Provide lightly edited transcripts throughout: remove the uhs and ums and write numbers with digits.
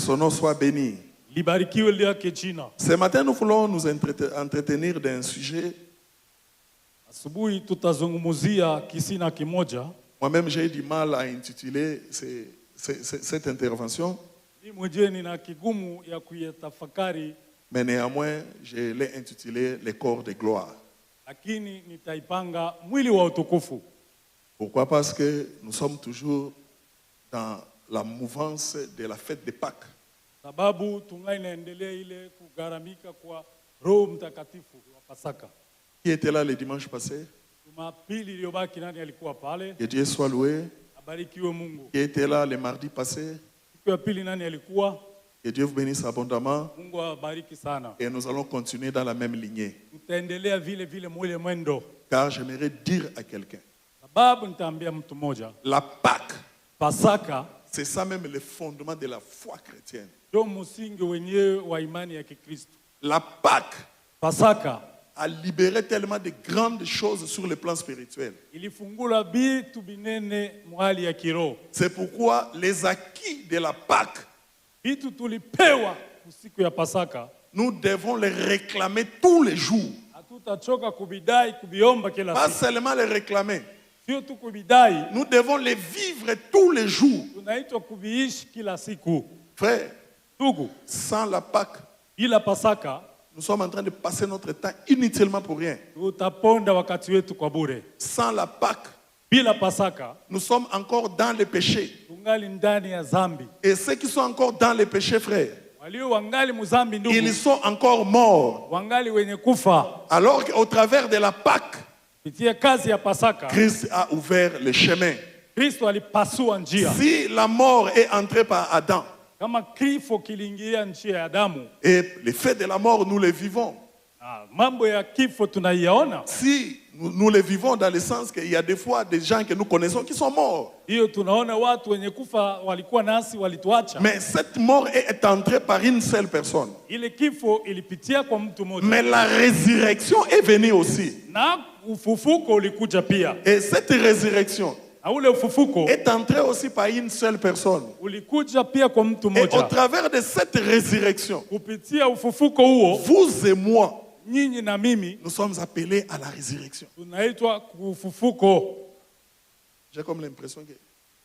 son nom soit béni. Libarikiwe lake jina. Ce matin, nous voulons nous entretenir d'un sujet. Asubuhi tutazungumzia kisina kimoja. Moi-même, j'ai eu du mal à intituler cette intervention. Ni mwenyewe nina kigumu ya kuyatafakari, Mais néanmoins, je l'ai intitulé Les corps de gloire. lakini nitaipanga mwili wa utukufu. Pourquoi? Parce que nous sommes toujours dans la mouvance de la fête de Pâques. Sababu tungai naendelea ile kugaramika kwa Roho Mtakatifu wa Pasaka. Qui était là le dimanche passé? Jumapili iliyobaki nani alikuwa pale? Que Dieu soit loué. Abarikiwe Mungu. Qui était là le mardi passé? Siku ya pili nani alikuwa? Que Dieu vous bénisse abondamment. Mungu awabariki sana. Et nous allons continuer dans la même lignée. Tutaendelea vile vile mwile mwendo. Car j'aimerais dire à quelqu'un, Sababu nitaambia mtu mmoja, la Pâque, Pasaka c'est ça même le fondement de la foi chrétienne. ndio msingi wenyewe wa imani ya Kikristo. La Pâque Pasaka a libéré tellement de grandes choses sur le plan spirituel. ilifungula vitu binene mwali ya kiroho. C'est pourquoi les acquis de la Pâque, Vitu tulipewa usiku ya Pasaka, nous devons les réclamer tous les jours. hatutachoka kubidai kubiomba kila Pas siku. seulement les réclamer, Sio tu kubidai, nous devons les vivre tous les jours. tunaitwa kubiishi kila siku. Frère, Ndugu, sans la Pâque, bila Pasaka nous sommes en train de passer notre temps inutilement pour rien. tutaponda wakati wetu kwa bure. Sans la Pâque, Bila Pasaka nous sommes encore dans le péché. tungali ndani ya zambi. Et ceux qui sont encore dans le péché, frère, Walio wangali muzambi ndugu, ils sont encore morts. wangali wenye kufa. Alors qu'au travers de la Pâque, Kupitia kazi ya Pasaka, Christ a ouvert le chemin. Kristo alipasua njia. Si la mort est entrée par Adam, Kama kifo kiliingia njia ya Adamu, et les faits de la mort, nous les vivons. mambo ya kifo tunaiona. Si nous les vivons dans le sens qu'il y a des fois des gens que nous connaissons qui sont morts. Hiyo tunaona watu wenye kufa walikuwa nasi walituacha. Mais cette mort est entrée par une seule personne. Ile kifo ilipitia kwa mtu mmoja. Mais la résurrection est venue aussi. Na ufufuko ulikuja pia. Et cette résurrection Na ule ufufuko est entrée aussi par une seule personne. ulikuja pia kwa mtu Et au mmoja. travers de cette résurrection, Kupitia ufufuko huo, vous et moi, nyinyi na mimi nous sommes appelés à la résurrection. tunaitwa ufufuko. J'ai comme l'impression que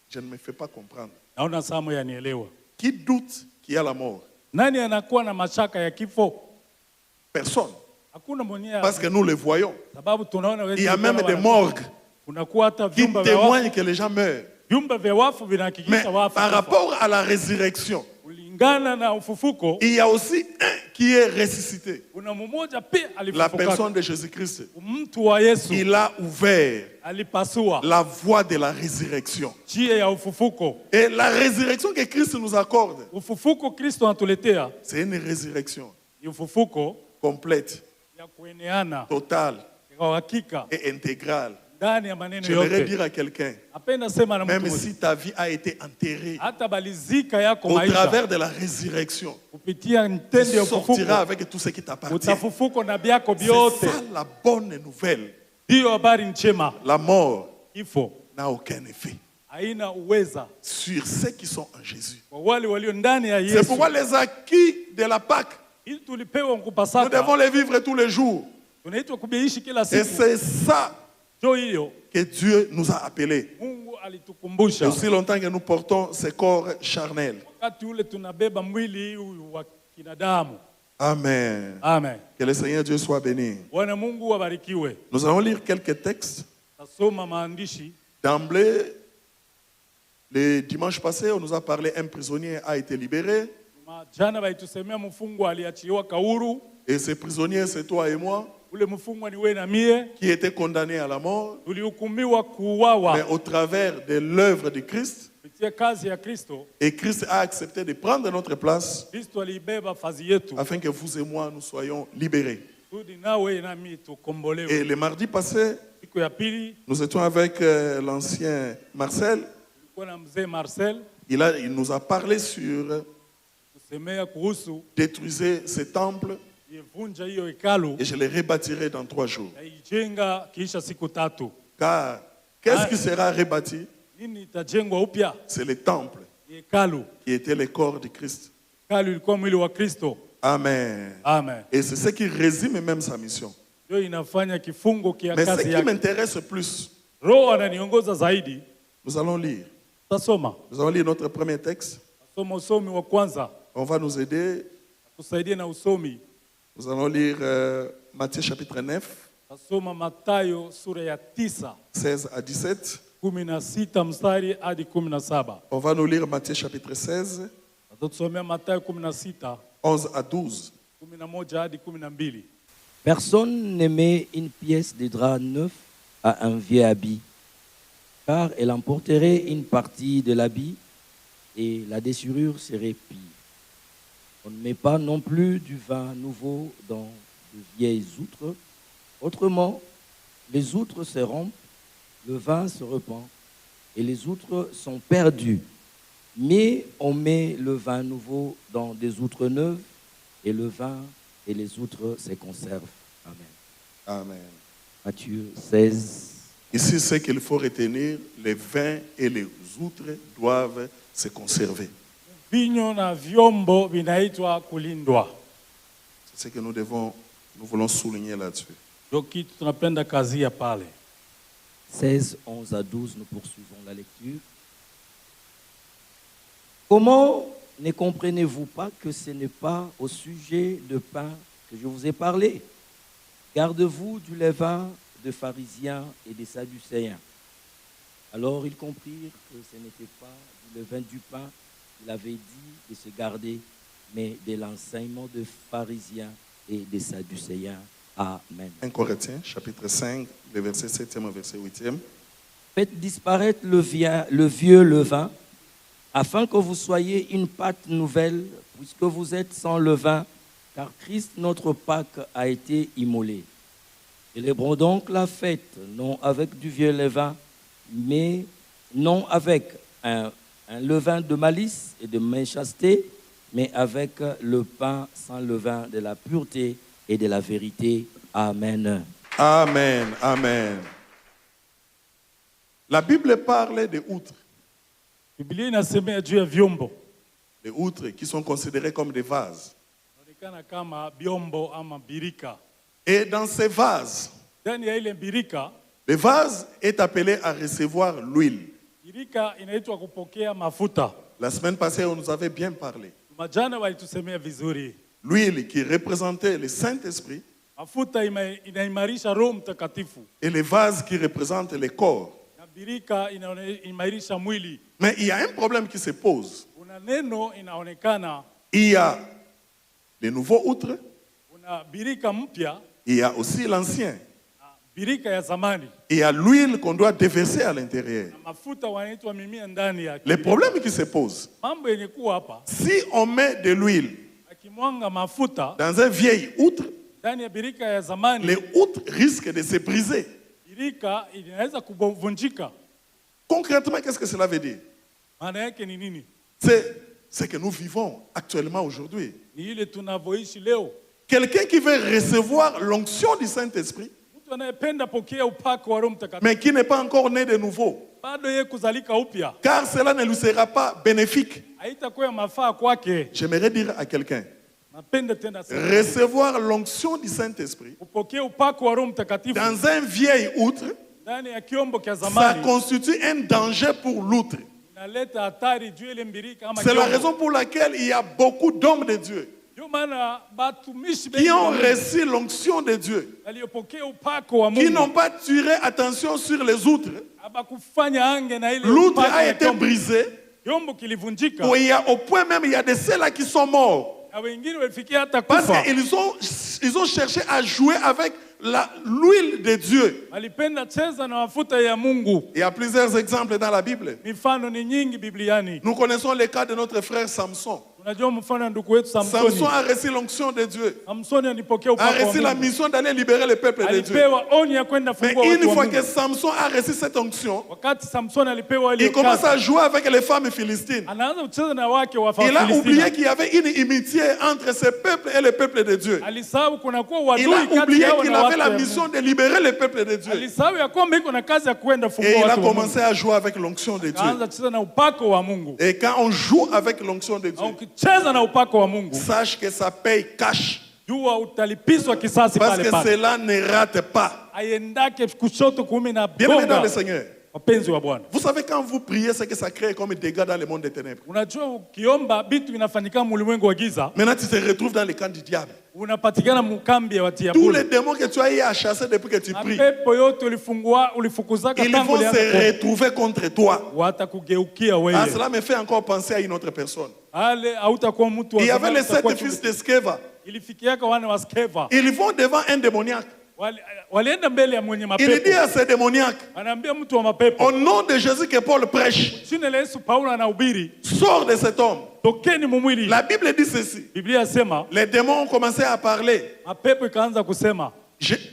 je ne me fais pas comprendre. Naona Samu yanielewa. Qui doute qu'il y a la mort? Nani anakuwa na mashaka ya kifo? Personne. Hakuna mwenye. Parce que nous le voyons. Sababu tunaona Il y a même des morgues kunakuwa hata qui vyumba vya wafu. témoignent que les gens meurent. Vyumba vya wafu Mais vinahakikisha wafu. par rapport à la résurrection, Kulingana na ufufuko, il y a aussi un qui est ressuscité. kuna mmoja pia La alifufuka. personne de Jésus-Christ. Mtu wa Yesu Il a ouvert alipasua la voie de la résurrection. njia ya ufufuko. Et la résurrection que Christ nous accorde, Ufufuko Kristo anatuletea c'est une résurrection ni ufufuko complète, ya kueneana totale kwa hakika et intégrale. ndani ya maneno J'aimerais yote. dire à quelqu'un, Napenda sema na mtu même mmoja, si ta vie a été enterrée, hata balizika yako au maisha travers de la résurrection, kupitia tu ntendo ya sortiras ufufuko, avec tout ce qui t'appartient. utafufuko na byako C'est vyote. ça la bonne nouvelle. Hiyo habari njema. La mort Kifo n'a aucun effet haina uweza sur ceux qui sont en Jésus. kwa wale walio ndani ya C'est Yesu. pourquoi les acquis de la Pâque, Ili tulipewa nous kupasaka, devons les vivre tous les jours. tunaitwa kubiishi kila Et siku. c'est ça Ndio hiyo que Dieu nous a appelés. Mungu Et alitukumbusha. aussi longtemps que nous portons ces corps charnels. Wakati ule tunabeba mwili huu wa kinadamu. Amen. Amen. Que le Seigneur Dieu soit béni. Bwana Mungu abarikiwe. Nous allons lire quelques textes. Tasoma maandishi. D'emblée, le dimanche passé, on nous a parlé un prisonnier a été libéré. Jana baitusemea mfungwa aliachiliwa kauru. Et ce prisonnier, c'est toi et moi, Ule mfungwa ni wewe na mie. qui étaient condamnés à la mort. Tulihukumiwa kuuawa Mais au travers de l'œuvre de Christ, kupitia kazi ya Kristo. et Christ a accepté de prendre notre place Kristo alibeba fazi yetu. afin que vous et moi, nous soyons libérés. Tudi nawe nami tukombolewe. Et le mardi passé, Siku ya pili nous étions avec l'ancien Marcel. tulikuwa na mzee Marcel. Il nous a parlé sur Kusemea kuhusu détruisez ce temple ivunja hiyo hekalu et je le rebâtirai dans 3 jours. na ijenga kisha siku tatu. Car qu'est-ce qui sera rebâti? Nini itajengwa upya? C'est le temple Hekalu qui était le corps de Christ. hekalu ilikuwa mwili wa Kristo. Amen. Amen. Et c'est ce qui résume même sa mission. Ndio inafanya kifungo kia Mais ce kazi qui yake. m'intéresse plus, Roho ananiongoza zaidi. nous allons lire. Tasoma. Nous allons lire notre premier texte. Tasoma usomi wa kwanza. On va nous aider. Tusaidie na usomi. Nous allons lire Matthieu chapitre 9, Tasoma Mathayo sura ya 9, 16 à 17. 16 mstari hadi 17. On va nous lire Matthieu chapitre 16, Tutasomea Mathayo 16, 11 à 12. 11 hadi 12. Personne ne met une pièce de drap neuf à un vieux habit, car elle emporterait une partie de l'habit et la déchirure serait pire. On ne met pas non plus du vin nouveau dans de vieilles outres. Autrement, les outres se rompent, le vin se répand et les outres sont perdues. Mais on met le vin nouveau dans des outres neuves et le vin et les outres se conservent. Amen. Amen. Matthieu 16. Ici, ce qu'il faut retenir, les vins et les outres doivent se conserver. Vinyo na vyombo vinaitwa kulindwa. C'est ce que nous voulons souligner là-dessus. Ndio kitu tunapenda kazi ya pale. 16, 11 à 12, nous poursuivons la lecture. Comment ne comprenez-vous pas que ce n'est pas au sujet de pain que je vous ai parlé? Gardez-vous du levain des pharisiens et des sadducéens. Alors ils comprirent que ce n'était pas du levain du pain qu'il avait dit de se garder, mais de l'enseignement des pharisiens et des sadducéens. Amen. 1 Corinthiens, chapitre 5, le verset 7e au verset 8e. Faites disparaître le vieux levain, afin que vous soyez une pâte nouvelle, puisque vous êtes sans levain, car Christ, notre Pâque, a été immolé. Célébrons donc la fête, non avec du vieux levain, mais non avec un levain de malice et de méchanceté, mais avec le pain sans levain de la pureté et de la vérité. Amen. Amen. Amen. La Bible parle des outres. Biblia inasemea juu ya vyombo. Les outres qui sont considérés comme des vases. Inaonekana kama vyombo ama birika. Et dans ces vases, Ndani ya ile birika, le vase est appelé à recevoir l'huile. birika inaitwa kupokea mafuta. La semaine passée, on nous avait bien parlé. Majana walitusemea vizuri. L'huile qui représentait le Saint-Esprit Mafuta inaimarisha Roho Mtakatifu. et les vases qui représentent le corps. Na birika inaimarisha mwili. Mais il y a un problème qui se pose. Kuna neno inaonekana, Il y a les nouveaux outres, kuna birika mpya, il y a aussi l'ancien. birika ya zamani. Il y a l'huile qu'on doit déverser à l'intérieur. Na mafuta wanaitwa mimia ndani yake. Le problème qui se pose, Mambo yenye kuwa hapa, si on met de l'huile akimwanga mafuta dans un vieil outre, ndani ya birika ya zamani, les outres risquent de se briser. birika inaweza kuvunjika. Concrètement, qu'est-ce que cela veut dire? Maana yake ni nini? C'est ce que nous vivons actuellement aujourd'hui. Ni ile tunavyoishi leo. Quelqu'un qui veut recevoir l'onction du Saint-Esprit, Mtu anayependa pokea upako wa Roho Mtakatifu, mais qui n'est pas encore né de nouveau, bado yeye kuzalika upya, car cela ne lui sera pas bénéfique. haitakuwa ya mafaa kwake. J'aimerais dire à quelqu'un, Napenda tena sana recevoir l'onction du Saint-Esprit kupokea upako wa Roho Mtakatifu dans un vieil outre, ndani ya kiombo cha ça zamani constitue un danger pour l'outre. inaleta hatari juu ile mbirika ama C'est la kiombo. raison pour laquelle il y a beaucoup d'hommes de Dieu Ndio maana batumishi qui ont wengi reçu l'onction de Dieu, waliopokea upako wa qui n'ont Mungu pas tiré attention sur les outres. abakufanya ange na ile L'outre upako a ya été kiombo. brisé, Kiombo kilivunjika au point même il y a de ceux-là qui sont morts. na wengine walifikia hata Parce kufa. qu'ils ont cherché à jouer avec l'huile de Dieu. Walipenda cheza na mafuta ya Mungu. Il y a plusieurs exemples dans la Bible. Mifano ni nyingi Bibliani. Nous connaissons le cas de notre frère Samson. Tunajua mfano wa ndugu wetu Samson Samsoni. a reçu l'onction de Dieu, Samsoni alipokea a upako wa reçu la Mungu. mission d'aller libérer le peuple de Dieu. Alipewa onyo ya kwenda Mais fungua watu une wa fois Mungu. que Samson a reçu cette onction, Wakati Samsoni alipewa ile il commence kazi, à jouer avec les femmes philistines. anaanza kucheza na wake wa Il a oublié Filistina. qu'il y avait une inimitié entre ce peuple et le peuple de Dieu. Alisahau kuna kuwa Il wadui a kati oublié yao qu'il na avait watu la wa mission Mungu. de libérer le peuple de Dieu. Alisahau ya kwamba iko na kazi ya kwenda Et fungua il a watu wa Mungu. commencé à jouer avec l'onction de Dieu. Akaanza kucheza na upako wa Mungu. Et quand on joue avec l'onction de Au Dieu, kucheza na upako wa Mungu, sache que ça paye cash. jua utalipiswa kisasi Parce pale que pale. cela ne rate pas. Aiendake kushoto kuume na Bien-aimés dans bonga. le Seigneur, Wapenzi wa Bwana, vous savez quand vous priez, c'est que ça crée comme un dégât dans le monde des ténèbres. unajua ukiomba vitu vinafanyika ulimwengu wa giza, Maintenant, tu te retrouves dans le camp du diable. unapatikana mkambi ya Tous diabolo. les démons que tu as eu à chasser depuis que tu pries, Mapepo yote ulifukuzaka ils tangu vont ulianza se kuomba, retrouver contre toi. watakugeukia Ah, wewe. cela me fait encore penser à une autre personne. Ale hautakuwa mtu wa Il y avait zamani, les utakuwa 7 tu- fils de Sceva. ilifikiaka wana wa Skeva. Ils vont devant un démoniaque. Walienda mbele ya mwenye Il mapepo. dit à ce démoniaque, Anaambia mtu wa mapepo, au nom de Jésus que Paul prêche, jina la Yesu Paulo anahubiri, sors de cet homme. tokeni mumwili. La Bible dit ceci. Biblia yasema Les démons ont commencé à parler. mapepo ikaanza kusema.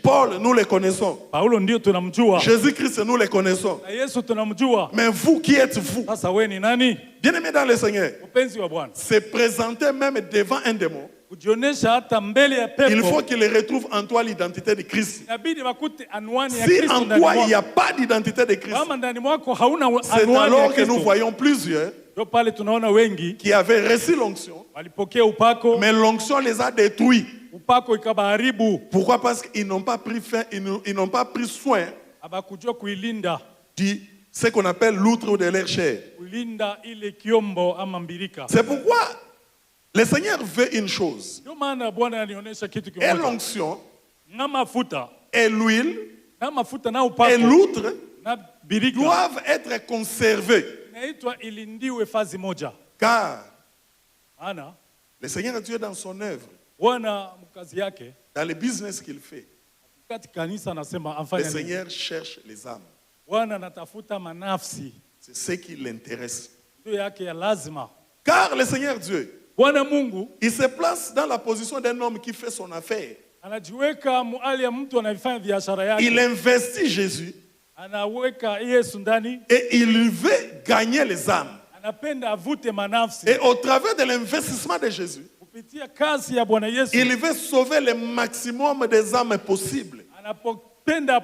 Paul, nous le connaissons. Paulo ndio tunamjua, Jésus-Christ, nous le connaissons. na Yesu tunamjua. Mais vous, qui êtes-vous? Sasa wewe ni nani? Bien-aimés dans le Seigneur, Mpenzi wa Bwana, se présenter même devant un démon, kujionesha hata mbele ya il faut pepo, qu'il retrouve en toi l'identité de Christ. inabidi wakute anwani ya Si Kristo en ndani toi il n'y a mwako. pas d'identité de Christ, Kama ndani mwako hauna c'est anwani ya alors que nous Kristo, voyons plusieurs ndio pale tunaona wengi qui avaient reçu l'onction, walipokea upako, mais l'onction les a détruits. upako ikabaharibu, Pourquoi? Parce qu'ils n'ont pas pris fin, ils n'ont pas pris soin abakujua kuilinda, de ce qu'on appelle l'outre de leur chair. kuilinda ile kiombo ama mbirika. C'est pourquoi le Seigneur veut une chose. Ndio maana Bwana alionyesha kitu Et kimoja, l'onction, na mafuta et l'huile, na mafuta na et upako l'outre na birika doivent être conservés. inaitwa ilindiwe fazi moja. Car Maana le Seigneur Dieu dans son œuvre, Bwana mkazi yake dans le business qu'il fait, kati kanisa anasema le afanya nini? Seigneur cherche les âmes. Bwana anatafuta manafsi, C'est ce qui l'intéresse. ndio yake ya lazima. Car le Seigneur Dieu, Bwana Mungu il se place dans la position d'un homme qui fait son affaire. anajiweka hali ya mtu anayefanya biashara yake, Il investit Jésus anaweka Yesu ndani, et il veut gagner les âmes. anapenda avute manafsi. Et au travers de l'investissement de Jésus, Kupitia kazi ya Bwana Yesu il veut sauver le maximum des âmes possibles. anapopenda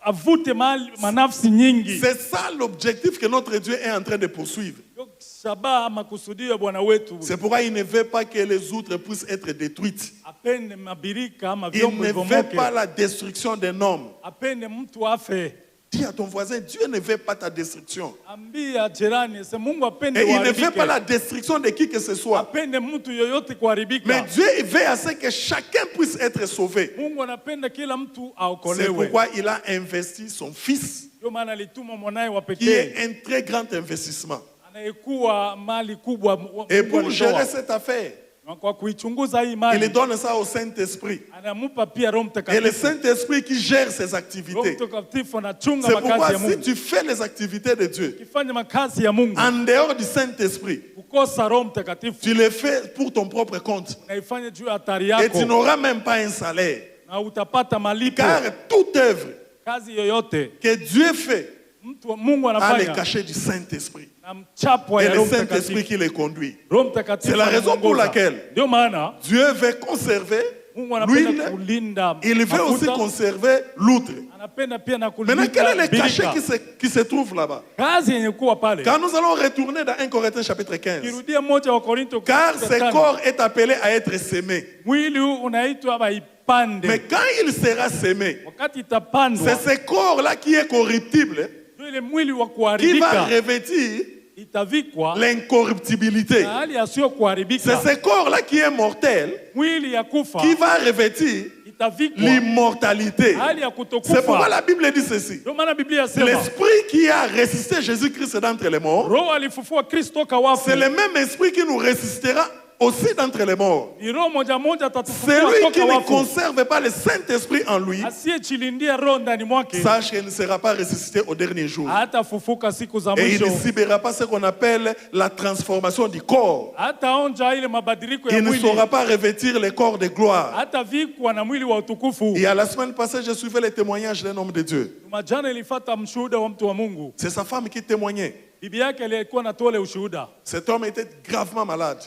avute manafsi nyingi. C'est ça l'objectif que notre Dieu est en train de poursuivre. Ndio shabaha makusudio ya Bwana wetu. C'est pourquoi il ne veut pas que les outres puissent être détruites. Apende mabirika ama Il vyombo ne veut vivomoke. pas la destruction d'un homme. Apende mtu afe. Dis à ton voisin, Dieu ne veut pas ta destruction. Ambia jirani, se Mungu apende Et il ne veut uharibike. pas la destruction de qui que ce soit. Apende mtu yoyote kuharibika. Mais Dieu il veut à ce que chacun puisse être sauvé. Mungu anapenda kila mtu C'est aokolewe. pourquoi il a investi son fils, Ndio maana alituma mwanae wa qui est pekee un très grand investissement. anayekuwa mali kubwa. Et Mungu pour alitoa. gérer cette affaire, Na kwa kuichunguza hii il mali donne ça au Saint-Esprit. anamupa pia Roho Et le Mtakatifu. Saint-Esprit qui gère ses Roho activités. Mtakatifu anachunga C'est makazi pourquoi ya si Mungu. tu fais les activités de Dieu Ukifanya makazi ya Mungu en dehors du Saint-Esprit, kukosa Roho Mtakatifu tu le fais pour ton propre compte. unaifanya juu ya hatari Et tu yako n'auras même pas un salaire. na utapata malipo. Car toute œuvre Kazi yoyote que Dieu fait Mungu a le anafanya cachet du Saint-Esprit. na mchapo Et ya le Roho Saint-Esprit Mtakatifu. qui les conduit. Roho Mtakatifu C'est la raison pour anamuongoza. laquelle Ndio maana Dieu veut conserver Mungu anapenda l'huile, kulinda il veut aussi mafuta, conserver l'outre. anapenda pia na Maintenant, quel est kulinda le cachet birika. qui se trouve là-bas? Kazi yenye kuwa pale. Quand nous allons retourner dans 1 Corinthiens chapitre 15, Kirudia moja wa Korinto car ce 15. corps est appelé à être sémé. Mwili huu unaitwa baipande. Mais quand il sera sémé, Wakati itapandwa c'est ce corps-là qui est corruptible, ndio ile mwili wa qui va kuharibika revêtir itavikwa l'incorruptibilité. na hali yasiyo kuharibika. C'est ce corps-là qui est mortel, Mwili ya kufa qui va revêtir itavikwa l'immortalité. hali ya C'est pourquoi kutokufa. la Bible dit ceci. Ndio maana Biblia yasema L'esprit qui a ressuscité Jésus-Christ d'entre les morts, Roho alifufua Kristo toka wafu. c'est le même esprit qui nous ressuscitera aussi d'entre les morts. Ni roho moja moja atatufufua Celui qui toka ne wafu. conserve pas le Saint-Esprit en lui, Asiyechilindia roho ndani mwake sache qu'il ne sera pas ressuscité au dernier jour. hatafufuka siku za Et il mwisho. ne subira pas ce qu'on appelle la transformation du corps. Hataonja ile mabadiliko ya Il ne mwili. saura pas revêtir le corps de gloire. Hatavikwa na mwili wa utukufu. Et à la semaine passée, je suivais le témoignage d'un homme de Dieu. Jumajana ilifata mshuhuda wa mtu wa Mungu. C'est sa femme qui témoignait. Bibi yake alikuwa anatoa ile ushuhuda. Cet homme était gravement malade.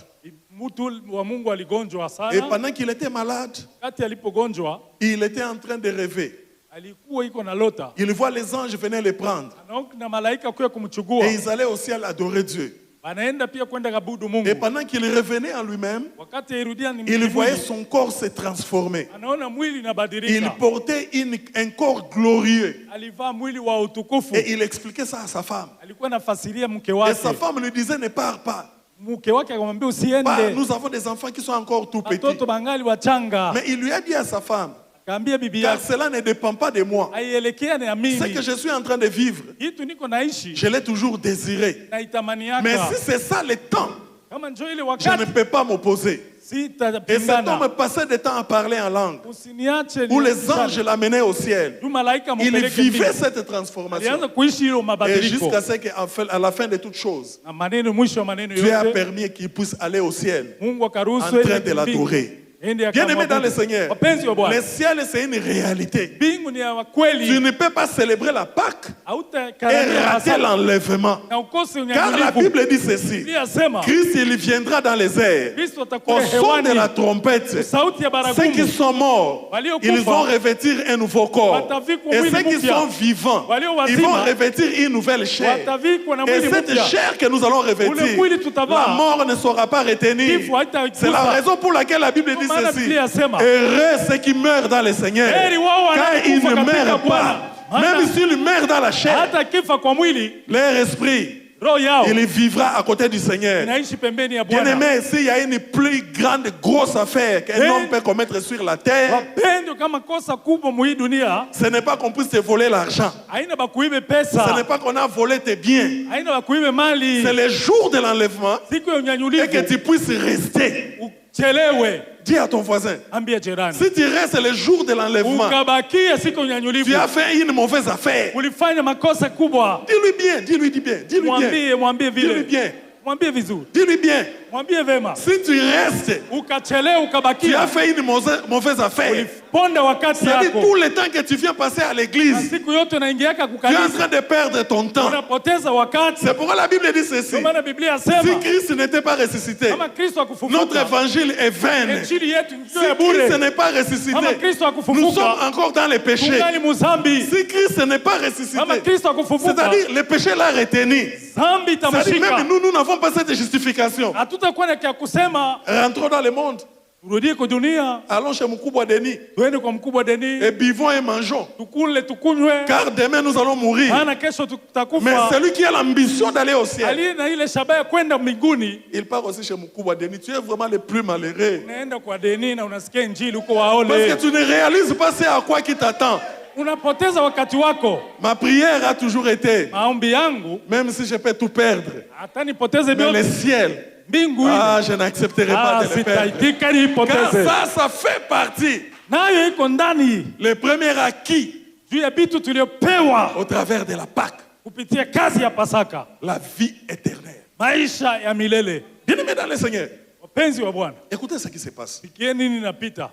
Mtu wa Mungu aligonjwa Et sana. pendant qu'il était malade, Kati alipogonjwa il était en train de rêver. alikuwa iko na lota. Il voit les anges venir le prendre. Anaona na malaika kuja kumchukua. Et ils allaient au ciel adorer Dieu. Anaenda pia kwenda kuabudu Et Mungu. pendant qu'il revenait en lui-même, Wakati airudia ni il mbinguni, voyait son corps se transformer. anaona mwili Il inabadilika. portait un corps glorieux. Alivaa mwili wa utukufu. Et il expliquait ça à sa femme. Alikuwa anafasiria mke Et sa wake. femme lui disait, ne pars pas. Mke wake akamwambia Bah, usiende. nous avons des enfants qui sont encore tout petits. Watoto bangali wachanga. Mais il lui a dit à sa femme, Akaambia bibi car yake, cela ne dépend pas de moi. aielekea na Ce que mimi. je suis en train de vivre, Kitu niko naishi je l'ai toujours désiré. na itamani Mais yako. si c'est ça le temps, Kama njoo ile je ne wakati peux pas m'opposer. Et cet homme sitapingana. passait du temps à parler en langue, Usiniache où les anges l'amenaient au ciel. tu malaika Il mpeleke vivait mbinguni. cette transformation. Alianza kuishi hilo Et mabadiliko. jusqu'à ce qu'à la fin de toutes choses, Na maneno mwisho wa maneno Dieu a yote permis qu'il puisse aller au ciel Mungu akaruhusu en train ende de l'adorer. Ende Bien aimé dans le akamwabudu. Seigneur, Wapenzi wa Bwana. le ciel c'est une réalité. Mbingu ni ya Tu kweli. ne peux pas célébrer la Pâque et Hautakaramia rater Pasaka l'enlèvement. na ukose Car la unyanyulifu. Bible dit ceci, Biblia yasema Christ il viendra dans les airs Kristo au atakuja son de la hewani. trompette. Sauti ya Ceux qui baragumu. sont morts, Waliokufa, ils vont revêtir un nouveau corps. watavikwa Et mwili ceux qui mpya. sont vivants, Walio ils wazima, vont revêtir une nouvelle chair. watavikwa na Et mwili cette mpya. chair que nous allons Ule revêtir, mwili tutavaa. la mort ne sera pas retenue. Kifo haitaigusa. C'est la raison pour laquelle la Bible dit Maana ceci. Biblia yasema, Heureux ceux qui meurent dans le Seigneur. heri wao Car ils wanaokufa ne katika meurent Bwana. pas. Maana Même s'ils meurent dans la chair, hata kifa kwa mwili, leur esprit, roho yao il vivra à côté du Seigneur. inaishi pembeni ya Bien Bwana. aimé, s'il y a une plus grande, grosse affaire qu'un Eh. homme peut commettre sur la terre, Wapendwa, kama kosa kubwa mu hii dunia ce n'est pas qu'on puisse te voler l'argent. haina bakuibe Ce pesa, n'est pas qu'on a volé tes biens. haina bakuibe mali. C'est le jour de l'enlèvement Siku ya et que unyanyulifu tu puisses rester. uchelewe, Dis à ton voisin, ambia jirani, si tu restes le jour de l'enlèvement, ukabakia siku ya tu unyanyulifu, as fait une mauvaise affaire. ulifanya makosa kubwa. Dis-lui bien, dis-lui bien, dis-lui bien, Mwambie dis-lui vile, bien, mwambie vizuri, dis-lui bien. mwambie vema. Si tu restes, Ukachelewa tu as ukabakia, fait une mauvaise affaire. uliponda wakati C'est-à-dire yako, tout le temps que tu viens passer à na l'église, siku yote unaingiaka tu es en kukanisa, train de perdre ton temps. unapoteza wakati. C'est pourquoi la Bible dit ceci. Ndio maana Biblia Si yasema Christ n'était pas ressuscité, kama Kristo notre akufufuka, évangile est vain. injili yetu Si ndio ya Christ bure. n'est pas ressuscité, Kama Kristo nous akufufuka, sommes encore dans les péchés. tungali muzambi. Si Christ n'est pas ressuscité, Kama Kristo akufufuka, c'est-à-dire le péché l'a retenu. dhambi C'est-à-dire itamshika. même nous n'avons pas cette justification. Hatutakuwa na kia kusema Rentrons dans le monde, turudie kwa dunia, allons chez Mukubwa Denis tuende kwa mkubwa Deni, et buvons et mangeons. tukule tukunywe, Car demain nous allons mourir. maana kesho Mais tutakufa. celui qui a l'ambition d'aller au ciel, Aliye na ile shabaha ya kwenda mbinguni, il part aussi chez Mukubwa Denis. Tu es vraiment le plus malheureux. unaenda kwa Deni na unasikia injili huko Parce waole, que tu ne réalises pas c'est à quoi qui t'attend. unapoteza wakati wako. Ma prière a toujours été, Maombi yangu même si je peux tout perdre, hata nipoteze mais le vyote, ciel, mbingu ah, je n'accepterai pas de le perdre. sitaitika Car niipoteze. ça fait partie, Nayo iko ndani le premier acquis juu ya vitu tuliopewa au travers de la Pâque, kupitia kazi ya Pasaka, la vie éternelle. maisha ya milele. Bien-aimés dans le Seigneur, Wapenzi wa Bwana, écoutez ce qui se passe. sikie nini napita.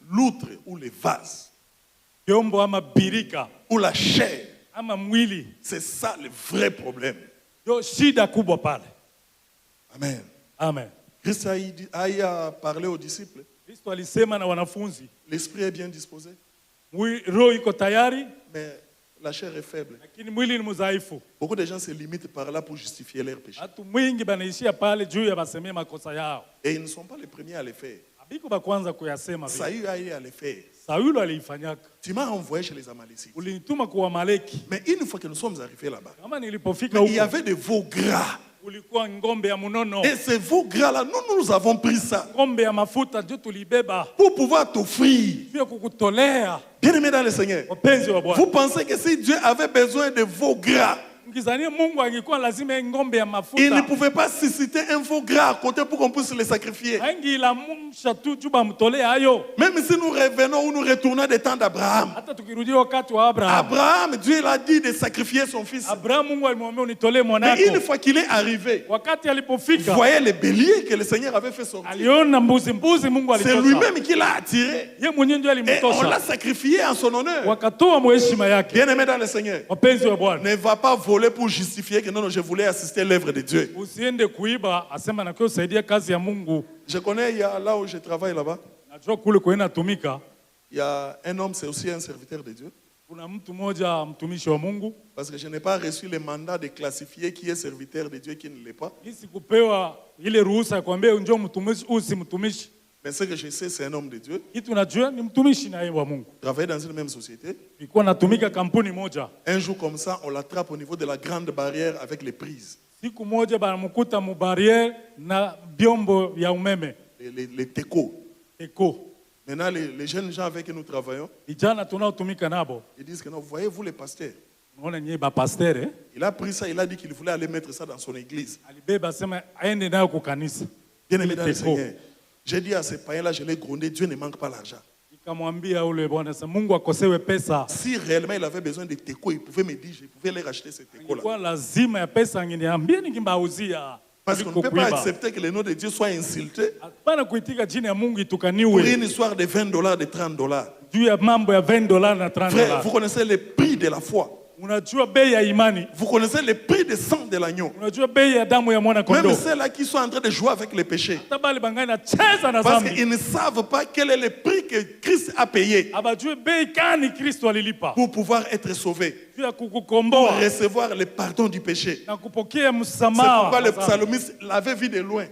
L'outre ou les vases, Vyombo ama birika ou la chair, ama mwili, c'est ça le vrai problème. ndio shida kubwa pale. Amen. Amen. Christ a parlé aux disciples, Kristo alisema na wanafunzi, l'esprit est bien disposé, roho iko tayari, mais la chair est faible. lakini mwili ni mdhaifu. Beaucoup de gens se limitent par là pour justifier leurs péchés. Watu mwingi banaishia pale juu ya basemea makosa yao. Et ils ne sont pas les premiers à le faire. Abiko ba kwanza kuyasema vile. Saül a eu à le faire. Saulo aliifanyaka. Tu m'as envoyé chez les Amalécites. Ulinituma kwa Amaleki. Mais une fois que nous sommes arrivés là-bas, Kama nilipofika il y huko, avait des veaux gras. ulikuwa ngombe ya munono, Et ces veaux gras-là, nous avons pris ça ngombe ya mafuta ndio tulibeba pour pouvoir t'offrir. pia kukutolea. Bien-aimés dans le Seigneur, Wapenzi wa Bwana, vous pensez que si Dieu avait besoin de veaux gras, mkizania Mungu angekuwa lazima ngombe ya il ne mafuta, pouvait pas susciter un veau gras à côté pour qu'on puisse le sacrifier. angilamusha tu juu bamtolee hayo. Même si nous revenons ou nous retournons des temps d'Abraham, Hata tukirudia wakati wa Abraham, Abraham, Dieu l'a dit de sacrifier son fils. Abraham Mungu alimwambia unitolee Mais mwanako. une fois qu'il est arrivé, Wakati il alipofika, voyait les béliers que le Seigneur avait fait sortir. aliona mbuzi Mungu C'est alitosha. lui-même qui l'a attiré. Yeye mwenyewe ndio Et on l'a alimtosha. sacrifié en son honneur. Wakatoa mheshima yake. Bien-aimé dans le Seigneur, Wapenzi wa Bwana, ne va pas voler pour justifier que non, je voulais assister à l'œuvre de Dieu. usiende kuiba asema na kwa usaidia kazi ya Mungu. Je connais, il y a là où je travaille là-bas, Najua kule kwenda tumika, il y a un homme, c'est aussi un serviteur de Dieu. Kuna mtu mmoja mtumishi wa Mungu. Parce que je n'ai pas reçu le mandat de classifier qui est serviteur de Dieu et qui ne l'est pas. Sikupewa ile ruhusa ya kuambia njoo mtumishi usi mtumishi. Mais ce que je sais, c'est un homme de Dieu. Kitu najua ni mtumishi na yeye wa Mungu. Travaille dans une même société. Nilikuwa natumika kampuni moja. Un jour comme ça, on l'attrape au niveau de la grande barrière avec les prises. Siku moja banamkuta mu barrière na byombo ya umeme. Les TECO. Eko. Maintenant, les jeunes gens avec qui nous travaillons, Vijana tunaotumika nabo. ils disent que non, voyez-vous les pasteurs. Unaona nyie ba pasteur eh? Il a pris ça, il a dit qu'il voulait aller mettre ça dans son église. Alibeba sema aende nayo kwa kanisa. Bien aimé dans le Seigneur, j'ai dit à ces païens-là, je l'ai grondé, Dieu ne manque pas l'argent. Nikamwambia ule bwana sasa Mungu akosewe pesa. Si réellement il avait besoin de TECO, il pouvait me dire, je pouvais les racheter ces TECO-là. Kwa lazima ya pesa angeniambia nikimbauzia. Parce qu'on ne peut pas accepter que le nom de Dieu soit insulté Hapana kuitika jina ya Mungu pour itukaniwe. une histoire de $20, de $30. Juu ya mambo ya $20 na $30. Frère, vous connaissez le prix de la foi. Unajua bei ya imani. Vous connaissez le prix de sang de l'agneau. Unajua bei ya damu ya mwana kondoo. Même ceux-là qui sont en train de jouer avec les péchés. Tabali bangana cheza na Parce zambi. qu'ils ne savent pas quel est le prix que Christ a payé Abajue bei kani Kristo alilipa. pour pouvoir être sauvé, Juu ya pour kukukomboa recevoir le pardon du péché. na kupokea C'est msamaha. pourquoi le psalmiste l'avait vu de loin.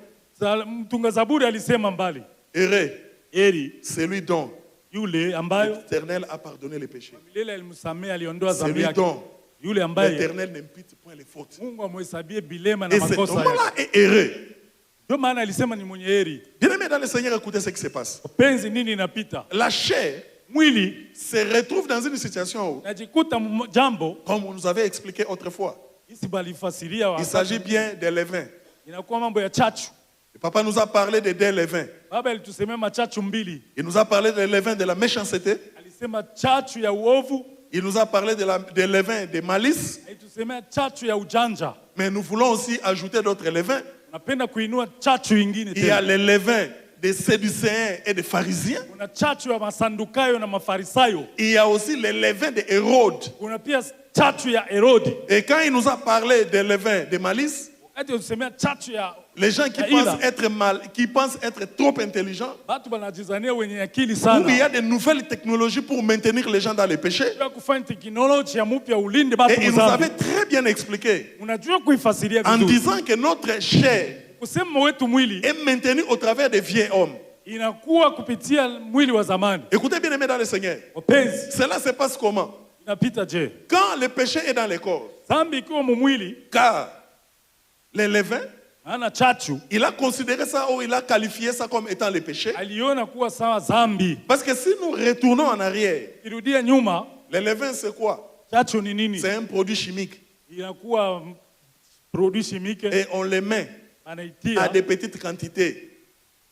Mtunga Zaburi alisema mbali. Heureux, Eri celui dont yule ambayo l'Éternel a pardonné les péchés. milele alimsamea aliondoa dhambi Celui yake. dont Yule ambaye l'Éternel n'impute point les fautes. Mungu amhesabie bilema na Et cet makosa yake. homme-là est heureux. Ndio maana alisema ni mwenye heri. Bien aimé dans le Seigneur, écoutez ce qui se passe. Penzi nini inapita? La chair Mwili se retrouve dans une situation où, najikuta jambo comme on nous avait expliqué autrefois, isi balifasiria il s'agit bien des levains. inakuwa mambo ya chachu. Le papa nous a parlé des deux levains. Baba alitusemea machachu mbili. Il nous a parlé des levains de la méchanceté. Alisema chachu ya uovu, Il nous a parlé des levains de malice. alitusemea chachu ya ujanja. Mais nous voulons aussi ajouter d'autres levains. Napenda kuinua chachu ingine Il y a tena. les levains des séducéens et des pharisiens. Kuna chachu ya masandukayo na mafarisayo. Il y a aussi les levains de Hérode. Kuna pia chachu ya Herodi. Et quand il nous a parlé des levains de malice, Wakati alitusemea chachu ya les gens qui pensent être trop intelligents, watu wanajizania wenye akili où il y sana. a de nouvelles technologies pour maintenir les gens dans les péchés. Unajua kufanya teknolojia mpya ulinde Et watu il nous avait mzambi. très bien expliqué Unajua kuifasiria en vizuri. disant que notre chair Kusema wetu mwili est maintenue au travers des vieils hommes. inakuwa kupitia mwili wa zamani. Écoutez bien aimé dans le Seigneur. Wapenzi, Cela se passe comment? inapita je? Quand le péché est dans les corps, Dhambi ikiwa mwili, car les levains, ana chachu, il a considéré ça ou il a qualifié ça comme étant le péché. aliona kuwa sawa dhambi. Parce que si nous retournons en arrière, Kirudia nyuma, les levains c'est quoi? chachu ni nini? C'est un produit chimique Inakuwa produit chimique, et on les met à anaitia des petites quantités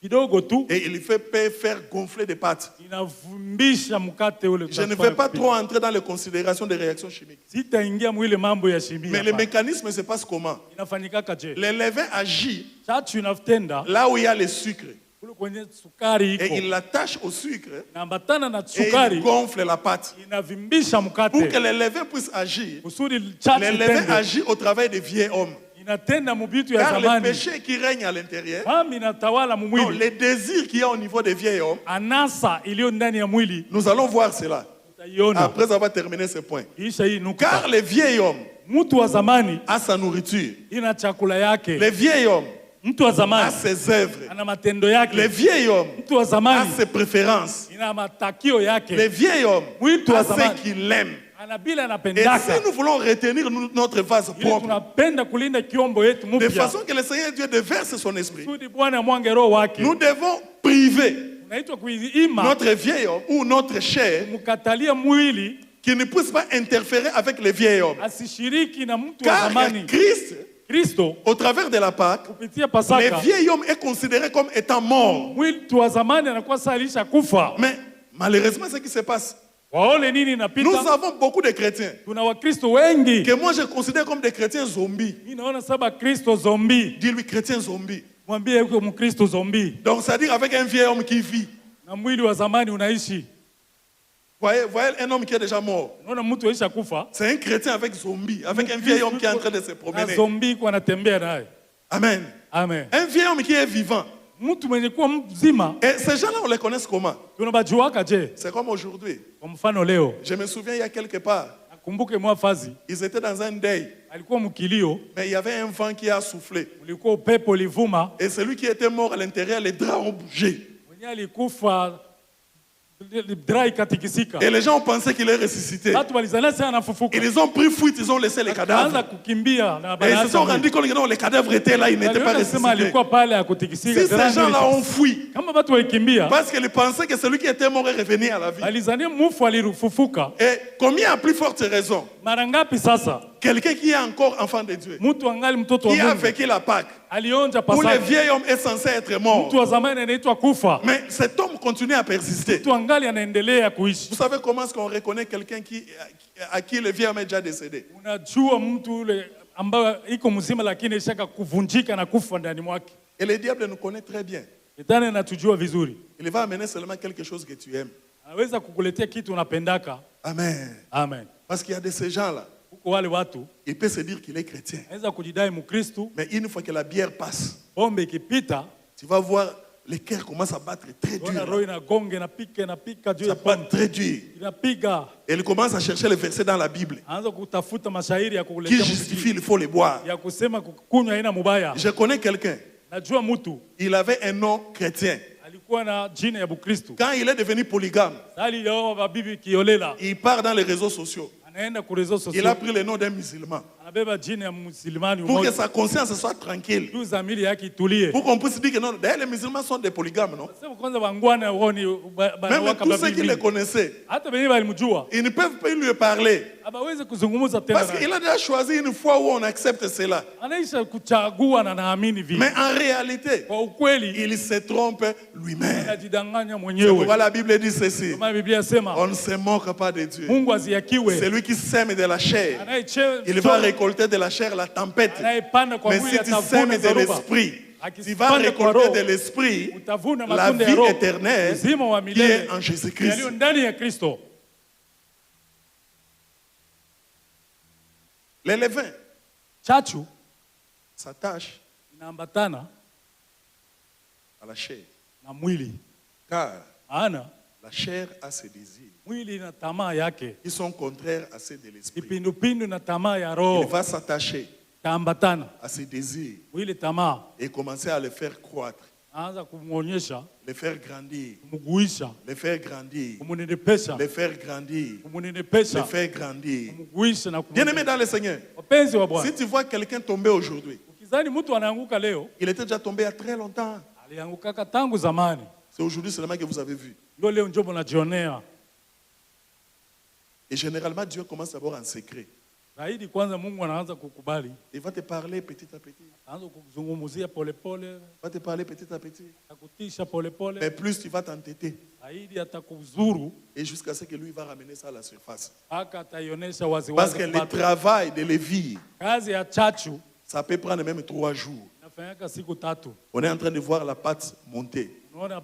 kidogo tu, et il fait faire gonfler des pâtes. inavumbisha mkate ule. Je ne vais pas trop entrer dans les considérations des réactions chimiques. Sitaingia mwile mambo ya shimia. Mais le mécanisme se passe comment? Inafanyikaka je? Les levains agissent Chachu inatenda là où il y a le sucre kule kwenye sukari et iko. il l'attache au sucre Inaambatana na et il sukari, gonfle la pâte. inavimbisha Pour que mkate. les levains puissent agir, Kusudi les chachu levains tende. agissent au travail des vieils hommes. Inatenda mubitu ya Car le zamani. péché qui règne à l'intérieur, Dhambi inatawala non, mwili. les désirs qu'il y a au niveau des vieils hommes, Anasa iliyo ndani ya mwili nous allons voir cela utaiona. après avoir terminé ce point. Kisha hii nukta. Car le vieil homme Mtu wa zamani a sa nourriture, ina chakula yake. le vieil homme Mtu wa a zamani ses œuvres, ana matendo le yake. vieil homme Mtu wa a zamani ses préférences, ina matakio le yake. vieil homme Mtu wa a ce zamani qu'il aime. ana bila Et anapendaka. si nous voulons retenir notre vase Ili propre, tunapenda kulinda kiombo yetu de mpya. façon que le Seigneur Dieu déverse son esprit, Kusudi Bwana mwange roho wake. nous devons priver Unaitwa kuiima notre vieil homme ou notre chair mkatalia mwili qui ne puisse pas interférer avec les vieils hommes. asishiriki na mtu wa Car zamani. Christ, Kristo au travers de la Pâque, kupitia les Pasaka, vieils hommes est considéré comme étant mort. mtu wa zamani anakuwa salisha kufa. Mais malheureusement, ce qui se passe, Waone nini nous inapita. avons beaucoup de chrétiens Tuna Wakristo wengi. que moi je considère comme des chrétiens zombies. Mimi naona saba Kristo zombi. Dis-lui chrétien zombie. Mwambie yuko Mkristo zombi. Donc, c'est-à-dire avec un vieil homme qui vit. Na mwili wa zamani unaishi. Voyez un homme qui est déjà mort. Unaona mtu aisha kufa. C'est un chrétien avec zombie, avec un vieil homme qui est en train de se Na promener. zombi kwa anatembea naye. Amen. Amen. Un vieil homme qui est vivant. mtu mwenye kuwa mzima Et ces gens-là, on les connaît comment? tunabajuaka je? C'est comme aujourd'hui. Kwa mfano leo Je me souviens, il y a quelque part, nakumbuke mwafazi ils étaient dans un deuil, alikuwa mkilio, mais il y avait un vent qui a soufflé. ulikuwa upepo livuma, Et celui qui était mort à l'intérieur, les draps ont bougé. mwenye alikufa dra ikatikisika. Et les gens ont pensé qu'il est ressuscité. Watu walizania sana anafufuka. Ils ont pris fuite, ils ont laissé les Akaanza cadavres. kukimbia na Et ils se banaacha sont mwili. rendus compte que non, les cadavres étaient là, ils n'étaient pas Waliona sema ressuscités. alikuwa pale akutikisika. Si ces gens-là ont fui, Kama watu walikimbia, parce qu'ils pensaient que celui qui était mort est revenu à la vie. alizania mufu alifufuka. Et combien à plus forte raison, Mara ngapi sasa quelqu'un qui est encore enfant de Dieu, mtu angali mtoto wa qui a Mungu vécu la Pâque, alionja où le Pasaka. vieil homme est censé être mort, Mtu wa zamani anaitwa kufa, mais cet homme continue à persister. mtu angali anaendelea kuishi. Vous savez comment est-ce qu'on reconnaît quelqu'un à qui le vieil homme est déjà décédé? Unajua mtu ule ambaye iko mzima lakini ishaka kuvunjika na kufa ndani mwake. Et le diable nous connaît très bien. Shetani anatujua vizuri, Il va amener seulement quelque chose que tu aimes. anaweza kukuletea kitu unapendaka. Amen. Amen. Parce qu'il y a de ces gens-là, Huko wale watu il peut se dire qu'il est chrétien. anaweza kujidai Mkristo, Mais une fois que la bière passe, pombe ikipita, tu vas voir le cœur commence à battre très ona dur. roho inagonga inapika juu Ça ya bat pombe, très dur. inapiga. Et il commence à chercher les versets dans la Bible Anaanza kutafuta mashairi ya qui kukuletea justifient muziki, il faut les boire. ya kusema kukunywa haina mubaya. Je connais quelqu'un, Najua mtu il avait un nom chrétien. alikuwa na jina ya Bukristo, Quand il est devenu polygame, sali yao babibi kiolela, il part dans les réseaux sociaux. anaenda ku réseaux Il sociaux, a pris le nom d'un musulman anabeba jina ya Muislamani pour que mmoja, sa conscience soit tranquille. juu zamiri yake itulie. Pour qu'on puisse dire que non, d'ailleurs les musulmans sont des polygames, non? Sema kwanza wangwana woni Même banawaka tous ceux qui babibi, le connaissaient, hata wenyewe walimjua, ils ne peuvent pas lui parler. abaweze kuzungumza tena Parce naye. qu'il a déjà choisi une fois où on accepte cela. Anaisha kuchagua na naamini vile. Mais en réalité, Kwa ukweli il se trompe lui-même. anajidanganya C'est mwenyewe. pourquoi la Bible dit ceci. Kama Biblia yasema On ne se moque pas de Dieu. Mungu aziakiwe, Celui qui sème de la chair, anayeche il va récolter de la chair la tempête. anayepanda kwa Mais mwili si tu atavuna sèmes de dharuba. l'esprit, tu vas Akipanda kwa récolter roho, de l'esprit utavuna la matunda ya vie roho, éternelle uzima wa qui est milele en Jésus-Christ. yaliyo ndani ya Kristo. Les levains Chachu s'attachent inaambatana à la chair, na mwili, car maana la chair a ses désirs mwili na tamaa yake, qui sont contraires à ceux de l'esprit. kipindupindu na tamaa ya Il roho va s'attacher taambatana, à ses désirs mwili tamaa, et commencer à les faire croître, aanza kumwonyesha, les faire grandir, kumguisha, les faire grandir, kumunenepesha, les faire grandir, les kumunenepesha, faire grandir. kumguisha na Bien-aimé dans le Seigneur, wapenzi wa Bwana. si tu vois quelqu'un tomber aujourd'hui, Ukizani mtu anaanguka leo, il était déjà tombé il y a très longtemps. aliangukaka tangu zamani, C'est aujourd'hui seulement que vous avez vu. ndio leo ndio mnajionea. Et généralement, Dieu commence d'abord en secret. Zaidi kwanza Mungu anaanza kukubali, Il va te parler petit à petit. anaanza kuzungumzia polepole, Il va te parler petit à petit. atakutisha polepole, Mais plus tu vas t'entêter. zaidi atakuzuru Et jusqu'à ce que lui va ramener ça à la surface. mpaka ataionyesha Parce waziwazi que le kwamba travail de Lévi, kazi ya chachu ça peut prendre même 3 jours. inafanyika siku tatu. On est en train de voir la pâte monter. Unaona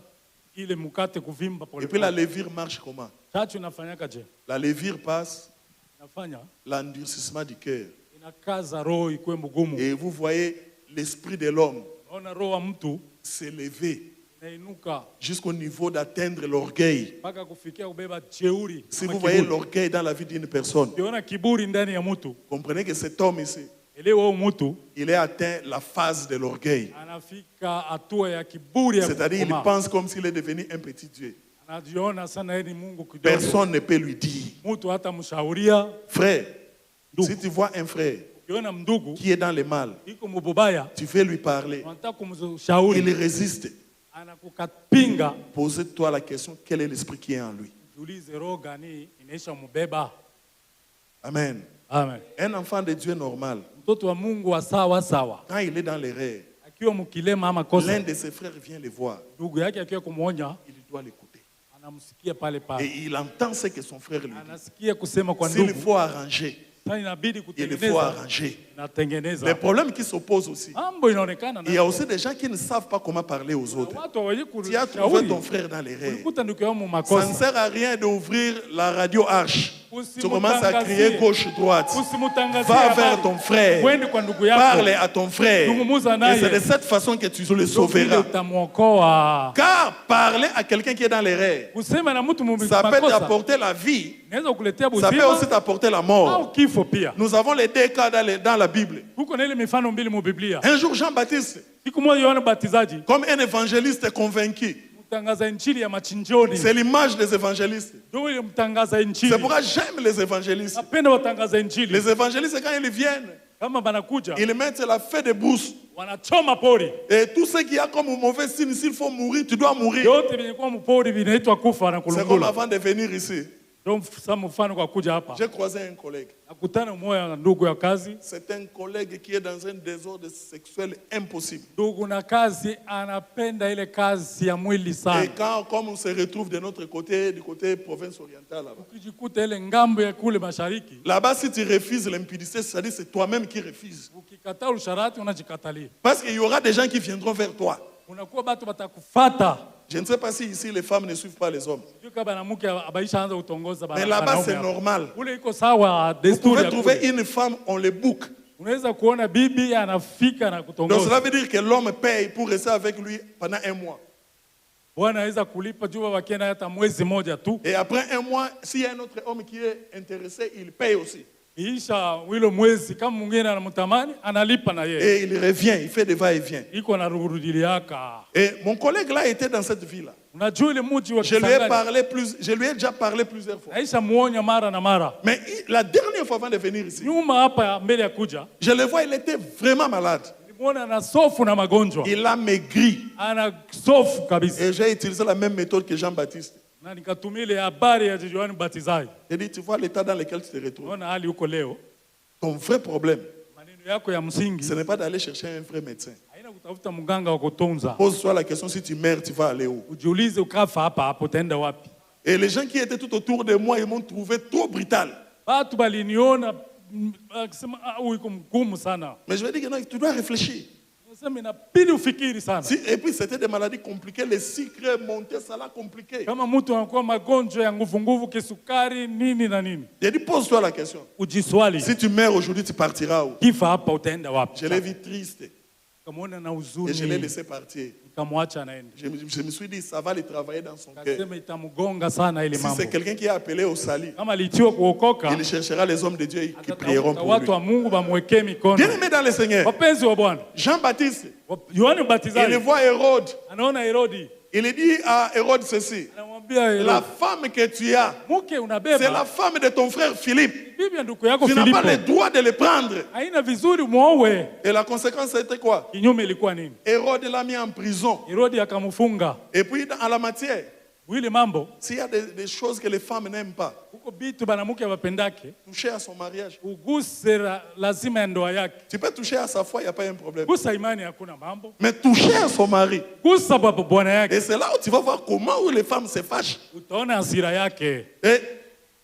ile mkate kuvimba Et puis la polepole. levure marche comment? Chachu inafanyika je? La levure passe Inafanya l'endurcissement du cœur. inakaza roho ikuwe mgumu. Et vous voyez l'esprit de l'homme Unaona roho wa mtu s'élever inainuka jusqu'au niveau d'atteindre l'orgueil. mpaka kufikia kubeba jeuri. Si ama vous voyez kiburi. l'orgueil dans la vie d'une personne, Ukiona kiburi ndani ya mtu, comprenez que cet homme ici, elewa huyo mtu il est atteint la phase de l'orgueil. anafika hatua ya kiburi ya C'est-à-dire, il kukomaa. pense comme s'il est devenu un petit Dieu. Anajiona sana yeye ni Mungu kidogo. Personne ne peut lui dire. Mtu hata mshauria. Frère, Ndugu. si tu vois un frère Ukiona mndugu qui est dans le mal, iko mubaya, tu veux lui parler, unataka il kumshauri, résiste. anakukapinga, Pose-toi la question, quel est l'esprit qui est en lui? jiulize roho gani inaisha mbeba. Amen. Amen. Un enfant de Dieu normal, Mtoto wa Mungu wa sawa sawa, quand il est dans l'erreur, akiwa mkilema ama l'un kosa, de ses frères vient le voir, ndugu yake akiwa kumwonya, il doit l'écouter. anamsikia pale pale, Et il entend ce que son frère lui dit. anasikia kusema kwa S'il ndugu, faut arranger, sasa inabidi il faut kutengeneza, arranger. Les natengeneza. problèmes qui s'opposent aussi. Mambo inaonekana Il y a aussi des gens qui ne savent pas comment parler aux na autres. watu hawajui Tu as trouvé ton kushauri. frère dans l'erreur. Ulikuta ndugu yao mu Ça ne makosa, sert à rien d'ouvrir la radio Arche Tu commences à crier gauche-droite. Usimutangazie Va habari. vers ton frère. Uende kwa ndugu yako. Parle à ton frère. Zungumza Et naye. c'est de cette façon que tu le Vile sauveras. utamwokoa. Car parler à quelqu'un qui est dans l'erreur, Kusema na mtu ça peut makosa t'apporter la vie, inaweza kukuletea ça peut aussi buzima t'apporter la au mort. kifo pia. Nous avons les deux cas dans la Bible. Huko na ile mifano mbili mu Biblia. Un jour, Jean-Baptiste, Siku moja Yohana Mbatizaji comme un évangéliste convaincu, mtangaza injili ya machinjoni. c'est l'image des évangélistes. Ndio ile mtangaza injili. C'est pourquoi j'aime les évangélistes. Napenda watangaza injili. Les évangélistes, quand ils viennent, Kama banakuja ils mettent la fée de brousse. wanachoma pori. Et tout ce qu'il y a comme mauvais signe, s'il faut mourir, tu dois mourir. Yote vyenye kwa mpori vinaitwa kufa na C'est comme kulungula. avant de venir ici. Ndio sasa mfano kwa kuja hapa. J'ai croisé un collègue. Nakutana mmoja na ndugu ya kazi. C'est un collègue qui est dans un désordre sexuel impossible. Ndugu na kazi anapenda ile kazi ya mwili sana. Et comme on se retrouve de notre côté, du côté province orientale là-bas. Ukijikuta ile ngambo ya kule mashariki, Là-bas, si tu refuses l'impudicité, c'est-à-dire c'est toi-même qui refuses. ukikataa usharati unajikatalia. Parce qu'il y aura des gens qui viendront vers toi. Unakuwa batu batakufata. Je ne sais pas si ici les femmes ne suivent pas les hommes. Sio kama banamuke abaisha anza utongoza Mais là-bas, c'est wanaume. normal. Ule iko sawa Vous desturi pouvez ya trouver kule. une femme, on le book. Unaweza kuona bibi anafika na Donc kutongoza. cela veut dire que l'homme paye pour rester avec lui pendant un mois. Bwana anaweza kulipa juu wakienda hata mwezi moja tu. Et après un mois, s'il y a un autre homme qui est intéressé, il paye aussi. Iisha wilo mwezi kama mwingine anamtamani analipa na yeye. Et il revient, il fait des va-et-vient. Iko na rudiliaka. Et mon collègue là était dans cette ville-là. Unajua ile mji wa Je lui ai Kisangani. je lui ai déjà parlé plusieurs fois. Aisha muonya mara na mara. Mais la dernière fois avant de venir ici, Nyuma hapa mbele ya kuja, je le vois, il était vraiment malade. nilimwona ana sofu na magonjwa. Il a maigri. Ana sofu kabisa. Et j'ai utilisé la même méthode que Jean-Baptiste. Na nikatumia ile habari ya Yohana Mbatizaji. J'ai dit, tu vois l'état dans lequel tu te retrouves. Unaona hali huko leo. Ton vrai problème, Maneno yako ya msingi ce n'est pas d'aller chercher un vrai médecin. haina kutafuta mganga wa kutunza. Pose-toi la question, si tu meurs, tu vas aller où? Ujiulize ukafa hapa hapo utaenda wapi? Et les gens qui étaient tout autour de moi, ils m'ont trouvé trop brutal. Watu baliniona akisema huyu iko mgumu sana. Mais je vais dire que non, tu dois réfléchir. Nasema inabidi ufikiri sana. Et puis c'était des maladies compliquées, les sucres montaient, ça l'a compliqué. Kama mtu anakuwa magonjwa ya nguvu kisukari nini na nini. J'ai dit, pose-toi la question. Ujiswali. Si tu meurs aujourd'hui, tu partiras où? Kifa hapa utaenda wapi? Je l'ai vu triste Kamwona na et je l'ai huzuni. laissé partir. Nikamwacha naenda. Je me suis dit, ça va le travailler dans son cœur. Kasema itamgonga sana ile Si mambo. c'est quelqu'un qui est appelé au salut, Kama alitiwa kuokoka, il cherchera les hommes de Dieu qui prieront atatafuta pour watu lui. wa Mungu bamwekee mikono. Bien aimé dans le Seigneur, Wapenzi wa Bwana. Jean-Baptiste, Yohana il Mbatizaji voit Hérode. anaona Herodi. Il dit à Hérode ceci, Anamwambia la Herodi, femme que tu as, mke c'est unabeba la femme de ton frère Philippe. bibi ya ndugu yako Tu n'as pas le Filipo. droit de le prendre. Haina vizuri muowe. Et la conséquence, c'était quoi? Kinyume ilikuwa nini? Hérode l'a mis en prison. Herodi akamfunga. Et puis, en la matière, Wile mambo s'il y a des choses que les femmes n'aiment pas, huko bitu banamuke bapendake toucher à son mariage. uguse lazima ya ndoa yake. Tu peux toucher à sa foi, il n'y a pas un problème. Gusa imani hakuna mambo. Mais toucher à son mari. Gusa bwana yake. Et c'est là où tu vas voir comment les femmes se fâchent. Utaona hasira yake. Et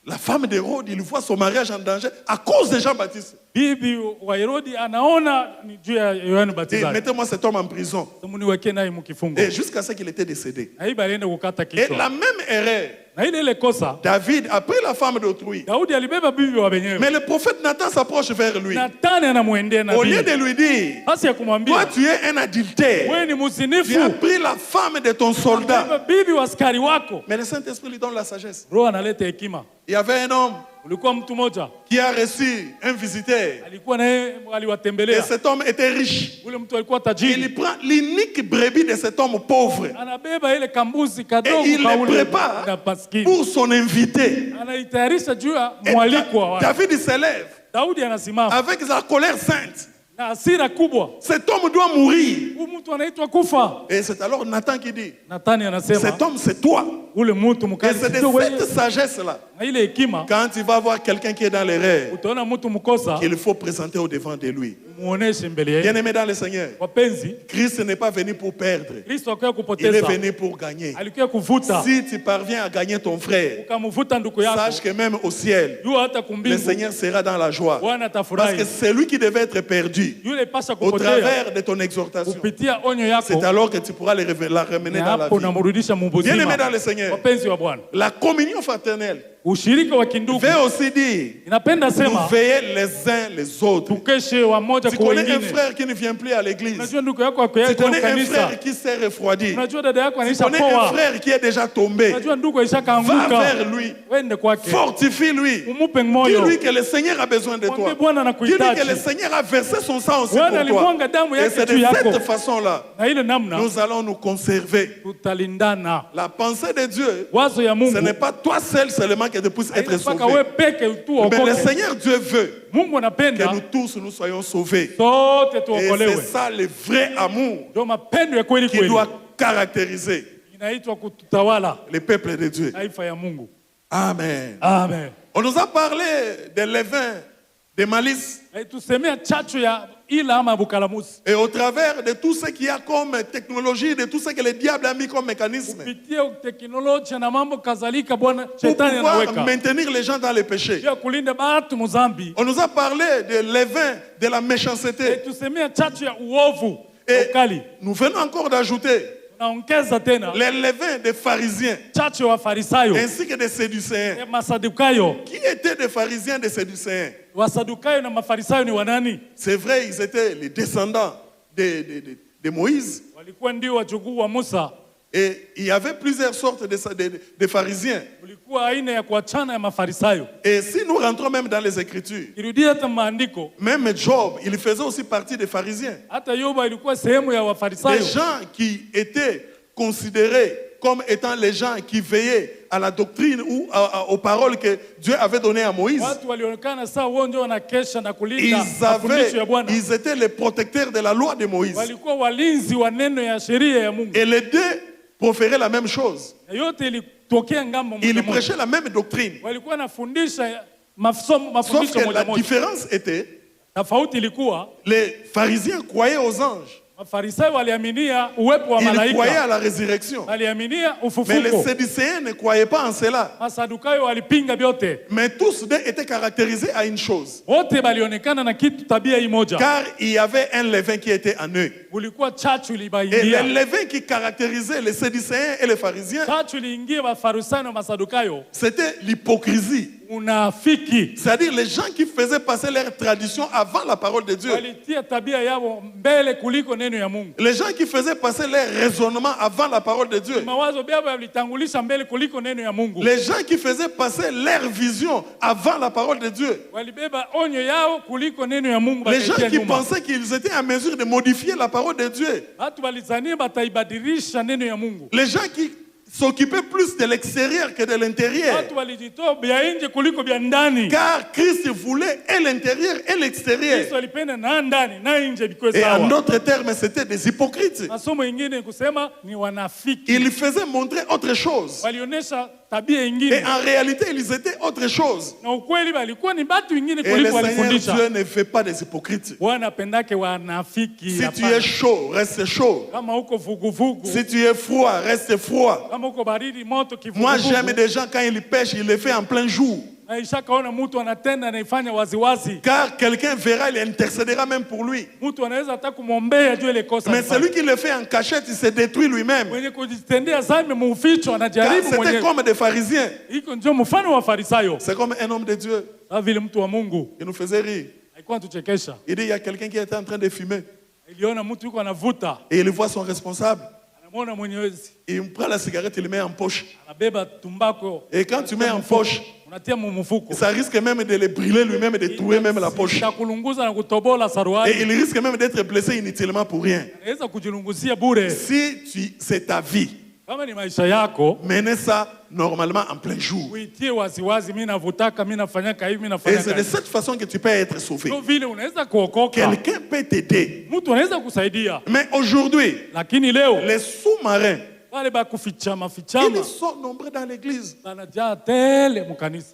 la femme d'Hérode, il voit son mariage en danger à cause de Jean-Baptiste. Bibi wa Herodi anaona ni juu ya Yohana Et Mbatizaji. mettez-moi cet homme en prison. Muniweke naye mkifungo. Et jusqu'à ce qu'il était décédé. Na hii balienda kukata Et kichwa. la même erreur, Na ile kosa David a pris la femme d'autrui. Daudi alibeba bibi wa wenyewe. Mais le prophète Nathan s'approche vers lui. Natani anamwendea Au lieu nabii. de lui dire, Basi ya toi kumwambia tu es un adultère. wewe ni Tu as mzinifu. pris la femme de ton soldat. Beba bibi wa askari wako. Mais le Saint-Esprit lui donne la sagesse. Roho analeta hekima. Il y avait un homme Ulikuwa mtu mmoja qui a reçu un visiteur. alikuwa naye Et aliwatembelea. cet homme était riche. Ule mtu alikuwa Il tajiri. prend l'unique brebis de cet homme pauvre Anabeba ile kambuzi et kadogo il le kaule na prépare maskini. pour son invité. Anaitayarisha juu ya Et mwaliko wa David se lève Daudi anasimama avec sa colère sainte. na hasira kubwa. Cet homme doit mourir. Huyu mtu anaitwa kufa. Et c'est alors Nathan qui dit, Natani anasema cet homme c'est toi. ule mtu Et mkali c'est de sio wewe. cette sagesse-là, Na ile hekima quand tu vas voir quelqu'un qui est dans l'erreur, utaona mtu mkosa qu'il faut présenter au devant de lui. muoneshe mbele yake. Bien-aimé dans le Seigneur, Wapenzi, Christ n'est pas venu pour perdre. Kristo akawa Il est kupoteza. venu pour gagner. Alikuwa kuvuta. Si tu parviens à gagner ton frère, Ukamvuta ndugu yako. sache que même au ciel, Jua hata le kumbingu. Seigneur sera dans la joie. Bwana Parce atafurahi. que c'est lui qui devait être perdu. Yule pasha Au kupotea. travers de ton exhortation, Kupitia onyo yako. c'est alors que tu pourras la ramener Na dans la hapo vie. unamrudisha Bien-aimé mubuzima. dans le Seigneur, Wapenzi wa Bwana. la communion fraternelle, ushirika wa kindugu veut aussi dire inapenda nous sema veiller les uns les autres. tukeshe wamoja Tu kwa connais un wengine. frère qui ne vient plus à l'église. Unajua ndugu yako Tu kwa connais un kanisa, frère qui s'est refroidi. unajua dada yako Tu anaisha connais un poa, frère qui est déjà tombé. unajua ndugu aisha Va kaanguka, vers lui. wende kwake, Fortifie-lui. umupe moyo, Dis-lui que le Seigneur a besoin de mwambie toi. Bwana Dis-lui que le anakuhitaji. Seigneur a versé son sang aussi Bwana pour toi. alimwanga damu Et yake c'est juu de yako, cette façon-là, na ile namna nous allons nous conserver. tutalindana. La pensée de Dieu, Wazo ya ce Mungu n'est pas toi seul seulement qui puisse être mpaka wewe sauvé. peke tu Mais le okoke. Seigneur Dieu veut Mungu que anapenda nous tous nous soyons sauvés. sote Et tuokolewe. c'est ça le vrai amour Ndio mapendo ya kweli qui kweli doit caractériser inaitwa kututawala le peuple de Dieu. taifa ya Mungu. Amen. Amen. On nous a parlé des levains, des malices, Tusemea chachu ya ila ama bukalamusi. et au travers de tout ce qu'il y a comme technologie, de tout ce que le diable a mis comme mécanisme, Kupitia teknolojia na mambo kadhalika Bwana pour shetani pouvoir anaweka. maintenir les gens dans le péché. Pia kulinda batu muzambi. On nous a parlé de levain, de la méchanceté. Tusemea chachu ya uovu, Et ukali. nous venons encore d'ajouter Tunaongeza tena les levains des pharisiens, chachu ya Wafarisayo, ainsi que des séducéens. ya Masadukayo. Qui étaient des pharisiens, des séducéens? Wasadukayo na Mafarisayo ni wanani? C'est vrai, ils étaient les descendants de Moïse. Walikuwa ndio wajukuu wa Musa. Et il y avait plusieurs sortes de pharisiens. Kulikuwa aina ya kuachana ya Mafarisayo. Et si nous rentrons même dans les Écritures, Irudia hata maandiko, même Job, il faisait aussi partie des pharisiens. hata Yoba ilikuwa sehemu ya Wafarisayo. Des gens qui étaient considérés comme étant les gens qui veillaient à la doctrine ou aux paroles que Dieu avait données à Moïse. Watu walionekana sawa wao ndio wanakesha na kulinda mafundisho ya Bwana. Ils étaient les protecteurs de la loi de Moïse. Walikuwa walinzi wa neno ya sheria ya Mungu. Et les deux proféraient la même chose. Na yote ilitokea ngambo moja Ils moja. prêchaient la même doctrine. Walikuwa wanafundisha Sauf mafundisho que moja la moja. différence était, Tofauti ilikuwa les pharisiens croyaient aux anges. Mafarisayo waliaminia uwepo wa Ils croyaient malaika. à la résurrection. Waliaminia Mais les ufufuko. Sadducéens ne croyaient pas en cela. Masadukayo walipinga vyote. Mais tous deux étaient caractérisés à une chose. Wote walionekana na kitu tabia hii moja. Car il y avait un levain qui était en eux. Ulikuwa chachu Et le ilibaingia. levain qui caractérisait les Sadducéens et les pharisiens, Chachu iliingia Wafarisayo na Masadukayo. c'était l'hypocrisie. Unafiki. C'est-à-dire les gens qui faisaient passer leur tradition avant la parole de Dieu. Walitia tabia yao mbele kuliko neno ya Mungu. Les gens qui faisaient passer leur raisonnement avant la parole de Dieu. Mawazo yao yalitangulisha mbele kuliko neno ya Mungu. Les gens qui faisaient passer leur vision avant la parole de Dieu. Walibeba onyo yao kuliko neno ya Mungu. Les gens bakaitia qui nyuma. pensaient qu'ils étaient en mesure de modifier la parole de Dieu. Watu walizania bataibadilisha neno ya Mungu. Les gens qui s'occupaient plus de l'extérieur que de l'intérieur. Watu walijitoa vya nje kuliko vya ndani. Car Christ voulait et l'intérieur et l'extérieur. Kristo alipenda na ndani na nje bikuwe Et en sawa. d'autres termes, c'était des hypocrites. Masomo ingine kusema ni wanafiki. Ils faisaient montrer autre chose. Walionesha tabia Et ingine. en réalité, ils étaient autre chose. Na ukweli walikuwa ni batu ingine Et le kuliko Seigneur walifundisha. Dieu ne fait pas des hypocrites. Bwana apendake wanafiki. Si tu hapana. es chaud, reste chaud. Kama uko vuguvugu. Si tu es froid, reste froid. Kama uko baridi moto Moi, kivuguvugu. j'aime des gens quand ils pêchent, ils le font en plein jour. Na ishakaona mtu anatenda anaifanya waziwazi. Car quelqu'un verra, il intercédera même pour lui. Mtu anaweza hata kumwombea juu ile kosa. Mais celui qui le fait en cachette, il se détruit lui-même. mwenye kujitendea dhambi muuficho Car anajaribu c'était mwenyewe. comme des pharisiens. Iko ndio mfano wa Farisayo. C'est comme un homme de Dieu. Kama vile mtu wa Mungu Il nous faisait rire. alikuwa anatuchekesha. Il dit, il y a quelqu'un qui était en train de fumer. Iliona mtu yuko anavuta, Et il voit son responsable. anamwona mwenyezi, Il prend la cigarette, il le met en poche. anabeba tumbako, Et quand tu mets en poche, unatia mumufuko. ça risque même de le brûler lui-même et de trouver même la poche. Itakulunguza na kutobola Et saruali. il risque même d'être blessé inutilement pour rien. Anaweza kujilunguzia bure. Si c'est ta vie, Kama ni maisha yako, menez ça normalement en plein jour. uitie waziwazi, mimi navutaka, mimi nafanyaka hivi, mimi Et nafanyaka c'est de hivi. cette façon que tu peux être sauvé. Ndio vile unaweza kuokoka. Quelqu'un peut t'aider. Mtu anaweza kusaidia. Mais aujourd'hui, Lakini leo les sous-marins, wale bakufichama ils fichama sont nombreux dans l'église. banajaa tele mkanisa.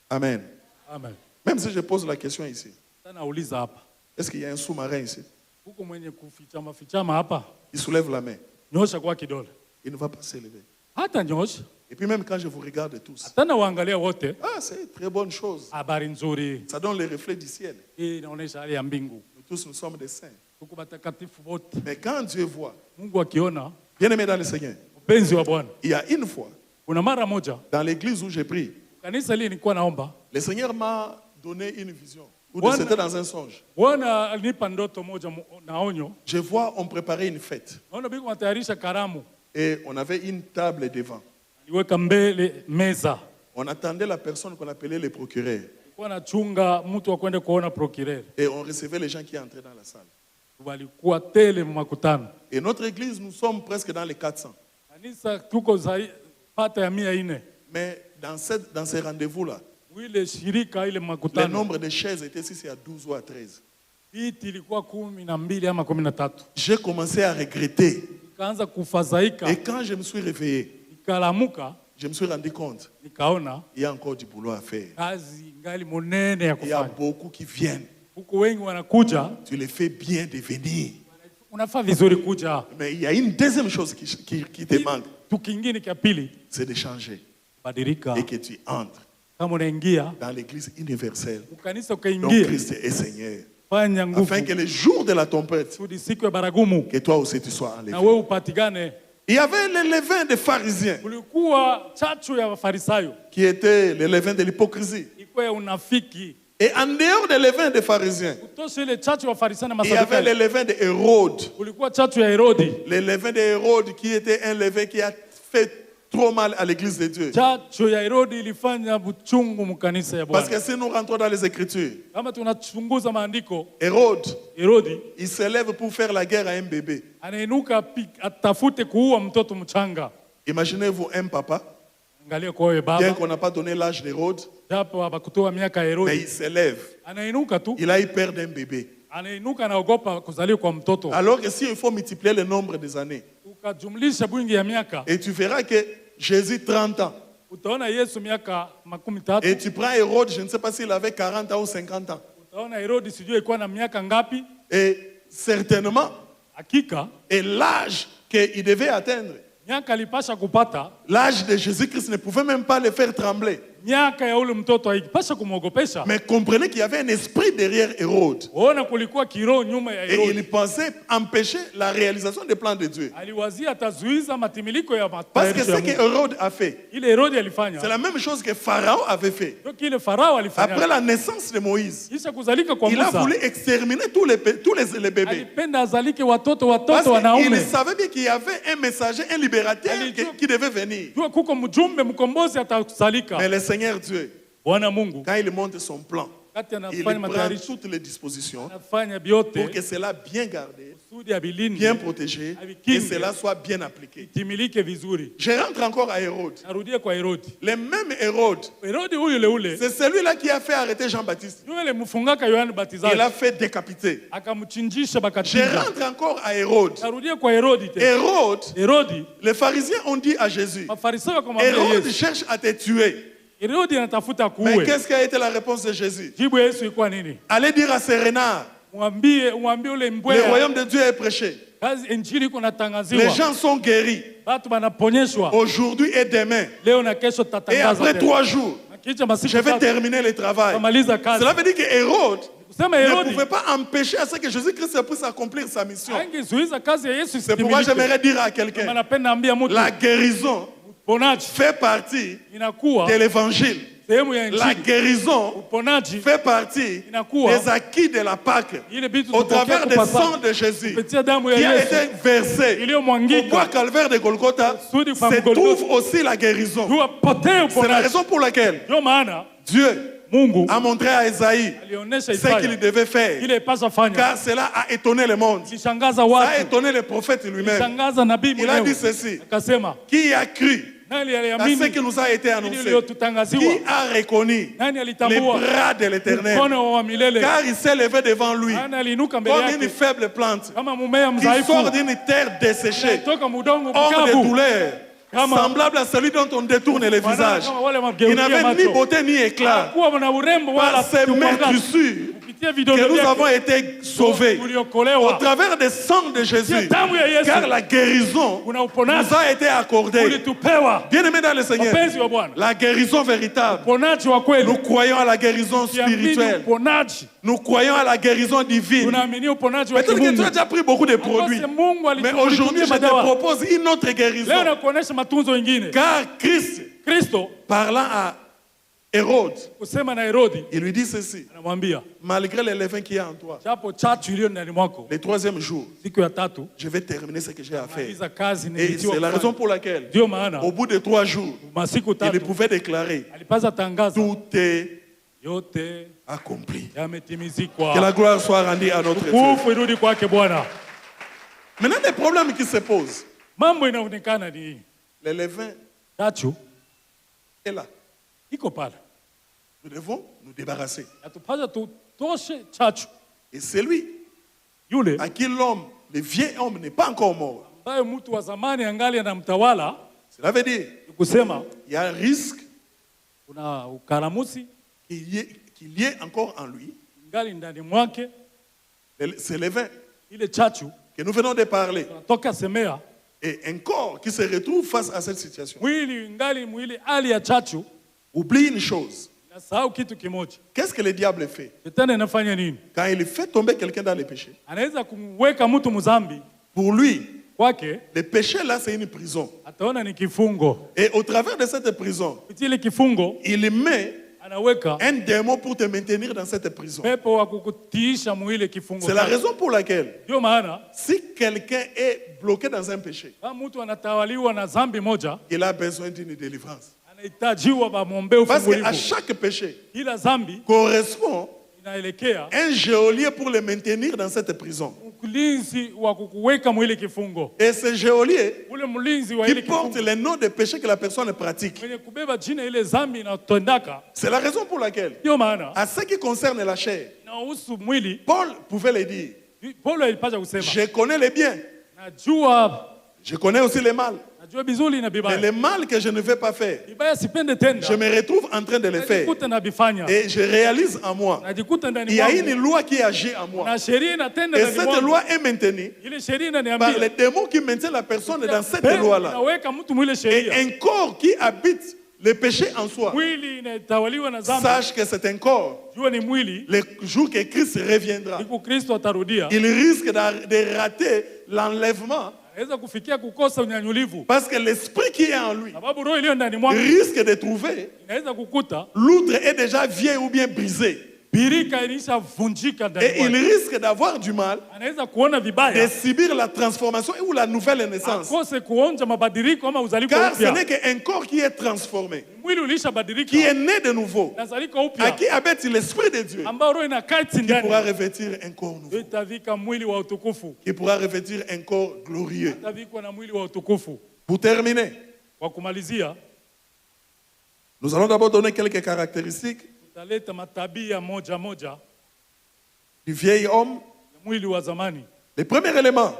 Amen. Amen. Même si je pose la question ici, Sana uliza hapa. est-ce qu'il y a un sous-marin ici? Huko mwenye kufichama fichama hapa, Il soulève la main. nyosha kwa kidole. Il ne va pas s'élever. Hata nyosha. Et puis même quand je vous regarde tous, Tena waangalia wote, ah, c'est une très bonne chose. habari nzuri. Ça donne les reflets du ciel. Hii inaonyesha hali ya mbingu. Nous tous, nous sommes des saints. Huko batakatifu wote. Mais quand Dieu voit, Mungu akiona bien aimé dans le Seigneur, upenzi wa Bwana. il y a une fois, Kuna mara moja dans l'église où j'ai pris, kanisa hili nilikuwa naomba, le Seigneur m'a donné une vision. Ou Bwana- c'était dans un songe. Bwana alinipa ndoto moja na onyo. Je vois, on préparait une fête. Naona biko wanatayarisha karamu. Et on avait une table devant. Aliweka mbele meza. On attendait la personne qu'on appelait le procureur. Alikuwa anachunga mtu wa kwenda kuona procureur. Et on recevait les gens qui entraient dans la salle. Walikuwa tele makutano. Et notre église, nous sommes presque dans les 400. Kanisa tuko pata ya 400. Mais dans ces rendez-vous-là, Ile shirika ile le makutano. nombre de chaises était si c'est à 12 ou à 13. Viti ilikuwa 12 ama 13. J'ai commencé à regretter. Nikaanza kufadhaika. Et quand je me suis réveillé, Nikalamuka, je me suis rendu compte, nikaona il y a encore du boulot à faire. kazi ngali monene ya Il y a kufanya. beaucoup qui viennent. Huko wengi wanakuja, Tu les fais bien de venir. unafaa vizuri kuja. Mais il y a une deuxième chose qui te manque, Tukingine kia pili, c'est de changer. badilika. Et que tu entres Kama unaingia, dans l'église universelle, ukanisa dont ukaingia, Christ est Seigneur. fanya nguvu. Afin que le jour de la tempête, Kusudi siku ya baragumu, que toi aussi tu sois na enlevé. wewe upatigane. Il y avait le levain des pharisiens, Kulikuwa chachu ya Wafarisayo, qui était le levain de l'hypocrisie. ilikuwa ya unafiki. Et en dehors des levains des pharisiens, Kutosha ile chachu ya Wafarisayo na il y avait le Masadukayo, levain de Hérode. kulikuwa chachu ya Herodi. Le levain de Hérode qui était un levain qui a fait trop mal à l'église de Dieu. Chachu ya Herodi ilifanya buchungu mkanisa ya Parce Bwana. que si nous rentrons dans les Écritures, Kama tunachunguza maandiko, Hérode, Herodi il se lève pour faire la guerre à un bébé. anainuka atafute kuua mtoto mchanga. Imaginez-vous un papa, Angalia kwa wewe bien baba, qu'on n'a pas donné l'âge d'Hérode, japo habakutoa miaka ya mais Herodi, il se lève. anainuka tu, Il a eu peur d'un bébé. anainuka anaogopa kuzaliwa kwa mtoto. Alors que s'il faut multiplier le nombre des années, Ukajumlisha bwingi ya miaka, et tu verras que Jésus 30 ans, utaona Yesu miaka 13, et tu prends Hérode, je ne sais pas s'il avait 40 ans ou 50 ans, utaona Herodi sijui ilikuwa na miaka ngapi, et certainement, hakika et l'âge qu'il devait atteindre, miaka alipasha kupata, l'âge de Jésus-Christ ne pouvait même pas le faire trembler. miaka ya ule mtoto haikupasha kumwogopesha. Mais comprenez qu'il y avait un esprit derrière Hérode. Ona kulikuwa kiroho nyuma ya Et Herodi. il pensait empêcher la réalisation des plans de Dieu. Aliwazia atazuiza matimiliko ya Parce que matayarisho ce ya que Mungu. Hérode a fait, Ile Herodi c'est alifanya, la même chose que Pharaon avait fait. ndio kile Farao Après alifanya. la naissance de Moïse, Kisha kuzalika kwa il a Musa, voulu exterminer tous les bébés. alipenda azalike watoto Parce qu'il wanaume. savait bien qu'il y avait un messager, un libérateur qui devait venir. Jua kuko mjumbe mkombozi atazalika. Mais le Seigneur Dieu, Bwana Mungu quand il monte son plan, kati il anafanya prend matayarisho, toutes les dispositions anafanya vyote pour que cela bien gardé, kusudi abilindi bien protégé, et cela soit bien appliqué. timilike vizuri. Je rentre encore à Hérode. Narudie kwa Herodi. Le même Hérode, Herodi ule c'est celui-là qui a fait arrêter Jean-Baptiste. ndio ile mfungaka Yohana Il Batizaji a fait décapiter. akamchinjisha Je bakachinja. rentre encore à Hérode. Narudie kwa Herodi tena. Hérode, Herodi, les pharisiens ont dit à Jésus, Mafarisayo wakamwambia Hérode Yesu, cherche à te tuer. Herodi anatafuta Mais kuue. qu'est-ce qui a été la réponse de Jésus? Jibu ya Yesu ilikuwa nini? Allez dire à ces renards, Mwambie ule le mbweha, royaume de Dieu est prêché. kazi injili iko Les natangaziwa. gens sont guéris Watu wanaponyeshwa aujourd'hui et demain. leo na kesho Et tutatangaza. après tena. 3 jours, Kisha masiku je vais tatu, terminer le travail. tutamaliza kazi. Cela veut dire que Hérode Kusema ne Herodi pouvait pas empêcher à ce que Jésus-Christ puisse accomplir sa mission. angezuiza kazi ya Yesu C'est pourquoi isitimilike. j'aimerais dire à Kama quelqu'un, napenda ambia mtu la guérison uponaji fait partie inakuwa de l'évangile. sehemu ya La injili. guérison Uponaji fait partie inakuwa des acquis de la Pâque ile vitu au travers des kupasa sangs de Jésus kupitia damu ya qui a Yesu été versé au iliyomwangika bois calvaire de Golgotha. Kusudi kwa Se Golgotha. trouve aussi la guérison. tuwapotee C'est la uponaji. raison pour laquelle Ndio maana Dieu Mungu a montré à Esaïe alionyesha ce qu'il Isaya devait faire. ile ipaswa fanya. Car cela a étonné le monde. Ilishangaza Ça a watu, étonné le prophète lui-même. ilishangaza nabii Il a dit mwenyewe. ceci, Akasema, qui a cru nani à ce aliamini qui nous a été ili annoncé? iliyotutangaziwa? Qui a reconnu Nani les alitambua bras de l'Éternel? mkono wa milele? Car il s'est levé devant lui Nani aliinuka mbele comme une yake faible plante kama mmea qui sort mzaifu d'une terre desséchée, toka mudongo homme de mkavu, douleur, Kama- semblable à celui dont on détourne le visage. kama wale Il mageukia n'avait ni macho. beauté ni éclat. Hakuwa na urembo Par wala ses mwangaza. meurtrissures, que nous avons été sauvés au travers des sangs de Jésus, car la guérison nous a été accordée. Bien-aimés dans le Seigneur, la guérison véritable, nous croyons à la guérison spirituelle, nous croyons à la guérison divine. Peut-être que tu as déjà pris beaucoup de produits, mais aujourd'hui je te propose une autre guérison, car Christ, parlant à Hérode, il lui dit ceci: malgré les levains qu'il y a en toi, le troisième jour, je vais terminer ce que j'ai à faire. Et c'est la raison pour laquelle, au bout de 3 jours, il pouvait déclarer: tout est accompli. Que la gloire soit rendue à notre Dieu. Maintenant, des problèmes qui se posent. Les levains est là. Nous devons nous débarrasser. Et c'est lui à qui l'homme, le vieil homme, n'est pas encore mort. Cela veut dire il y a un risque qu'il y ait encore en lui ce levain que nous venons de parler. Et un corps qui se retrouve face à cette situation oublie une chose. Qu'est-ce que le diable fait? Quand il fait tomber quelqu'un dans le péché, pour lui, le péché là, c'est une prison. Et au travers de cette prison, il met un démon pour te maintenir dans cette prison. C'est la raison pour laquelle, si quelqu'un est bloqué dans un péché, il a besoin d'une délivrance. Parce qu'à chaque péché correspond un geôlier pour le maintenir dans cette prison. Et ce geôlier qui porte les noms des péchés que la personne pratique. C'est la raison pour laquelle, à ce qui concerne la chair, Paul pouvait le dire: je connais les biens, je connais aussi les mal. Mais le mal que je ne vais pas faire, je me retrouve en train de le faire. Et je réalise en moi, il y a une loi qui agit en moi. Et cette loi est maintenue par les démons qui maintiennent la personne dans cette loi-là. Et un corps qui habite le péché en soi, sache que c'est un corps. Le jour que Christ reviendra, il risque de rater l'enlèvement. Parce que l'esprit qui est en lui risque de trouver l'outre est déjà vieille ou bien brisé. Et il risque d'avoir du mal de subir la transformation ou la nouvelle naissance. Car ce n'est qu'un corps qui est transformé, qui est né de nouveau, à qui habite l'esprit de Dieu, qui pourra revêtir un corps nouveau, qui pourra revêtir un corps glorieux. Pour terminer, nous allons d'abord donner quelques caractéristiques du vieil homme. Le premier élément,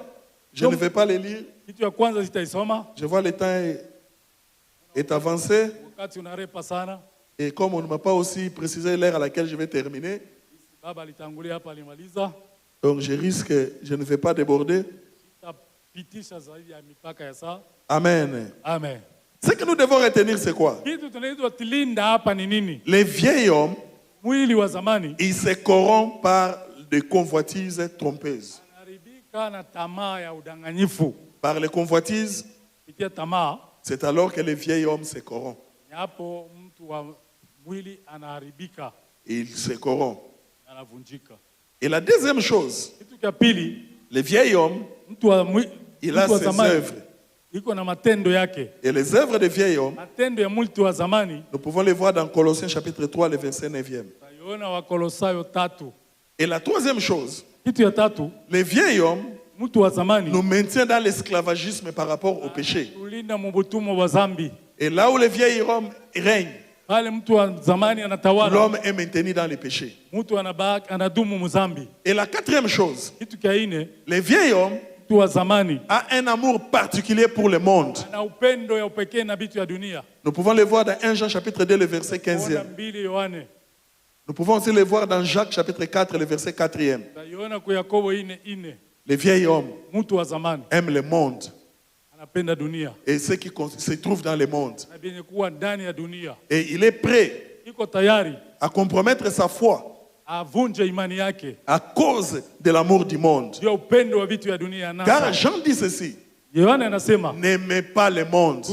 je ne vais pas les lire. Je vois le temps est avancé. Et comme on ne m'a pas aussi précisé l'heure à laquelle je vais terminer, donc je ne vais pas déborder. Amen. Amen. Ce que nous devons retenir, c'est quoi? Les vieils hommes, ils se corrompent par des convoitises trompeuses. Par les convoitises, c'est alors que les vieils hommes se corrompent. Ils se corrompent. Et la deuxième chose, les vieils hommes, il a ses œuvres. Et les œuvres des vieils hommes, nous pouvons les voir dans Colossiens chapitre 3, le verset 9e. Et la troisième chose, les vieils hommes nous maintiennent dans l'esclavagisme par rapport au péché. Et là où les vieils hommes règnent, l'homme est maintenu dans les péchés. Et la quatrième chose, les vieils hommes a un amour particulier pour le monde. Nous pouvons le voir dans 1 Jean chapitre 2, le verset 15e. Nous pouvons aussi les voir dans Jacques chapitre 4, le verset 4e. Les vieils hommes aiment le monde et ceux qui se trouvent dans le monde. Et il est prêt à compromettre sa foi à cause de l'amour du monde. Car Jean dit ceci: n'aimez pas le monde.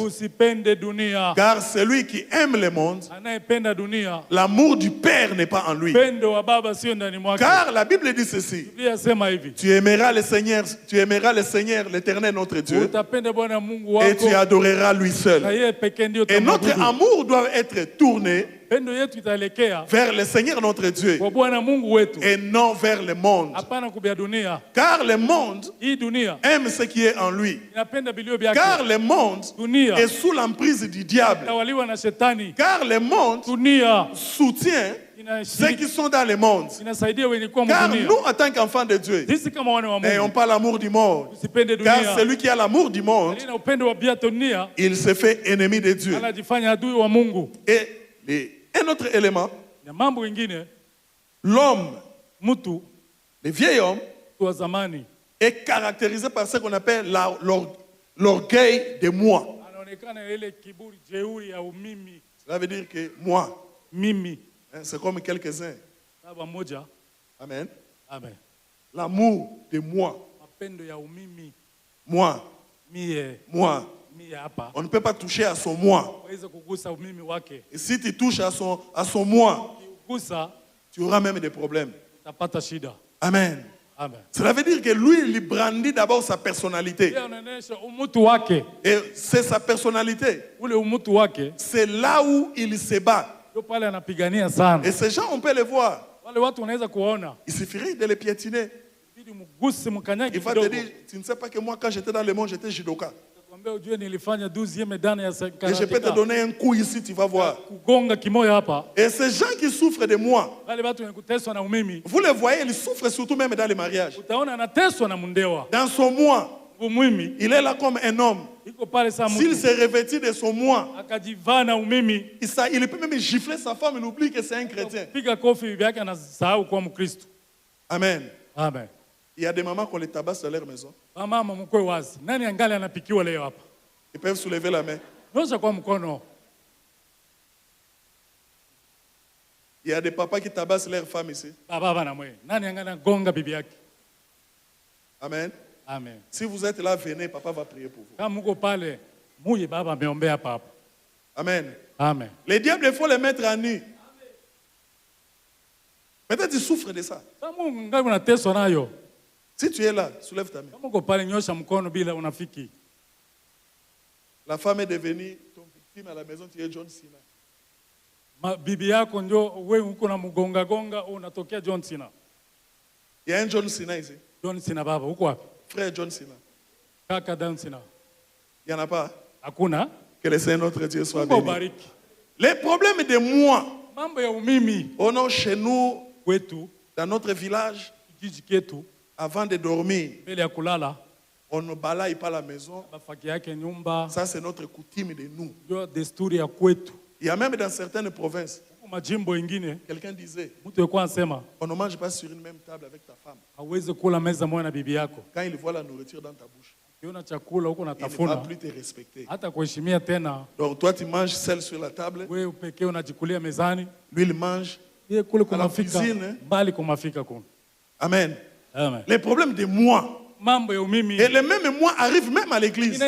Car celui qui aime le monde, l'amour du Père n'est pas en lui. Car la Bible dit ceci: tu aimeras le Seigneur, l'Éternel notre Dieu, et tu adoreras lui seul. Et notre amour doit être tourné vers le Seigneur notre Dieu et non vers le monde. Car le monde aime ce qui est en lui. Car le monde est sous l'emprise du diable. Car le monde soutient ceux qui sont dans le monde. Car nous, en tant qu'enfants de Dieu, n'ayons pas l'amour du monde. Car celui qui a l'amour du monde, il se fait ennemi de Dieu. Et un autre élément, l'homme, le vieil homme, est caractérisé par ce qu'on appelle l'orgueil de moi. Cela veut dire que moi, c'est comme quelques-uns. Amen. L'amour de moi. Moi. On ne peut pas toucher à son moi. Et si tu touches à son moi, tu auras même des problèmes. Amen. Cela veut dire que lui, il brandit d'abord sa personnalité. Et c'est sa personnalité. C'est là où il se bat. Et ces gens, on peut les voir. Il suffirait de les piétiner. Il va te dire: tu ne sais pas que moi, quand j'étais dans le monde, j'étais judoka. Et je peux te donner un coup ici, tu vas voir. Et ces gens qui souffrent de moi, vous les voyez, ils souffrent surtout même dans les mariages. Dans son moi, il est là comme un homme. S'il se revêtit de son moi, il peut même gifler sa femme, il oublie que c'est un chrétien. Amen. Il y a des mamans qu'on les tabasse dans leur maison. Ils peuvent soulever la main. Il y a des papas qui tabassent leur femme ici. Amen. Si vous êtes là, venez, papa va prier pour vous. Amen. Les diables, il faut les mettre à nu. Peut-être ils souffrent de ça. Si tu es là, soulève ta main. La femme est devenue ton victime à la maison, tu es John Cena. Il y a un John Cena ici. Frère John Cena. Il n'y en a pas. Que le Seigneur notre Dieu soit béni. Les problèmes de moi. Oh non, chez nous, dans notre village, avant de dormir, on ne balaye pas la maison. Ça, c'est notre coutume de nous. Il y a même dans certaines provinces, quelqu'un disait, on ne mange pas sur une même table avec ta femme. Quand il voit la nourriture dans ta bouche, il ne va plus te respecter. Donc toi, tu manges seul sur la table. Lui, il mange à la cuisine. Amen. Les problèmes de moi. Et les mêmes moi arrivent même à l'église.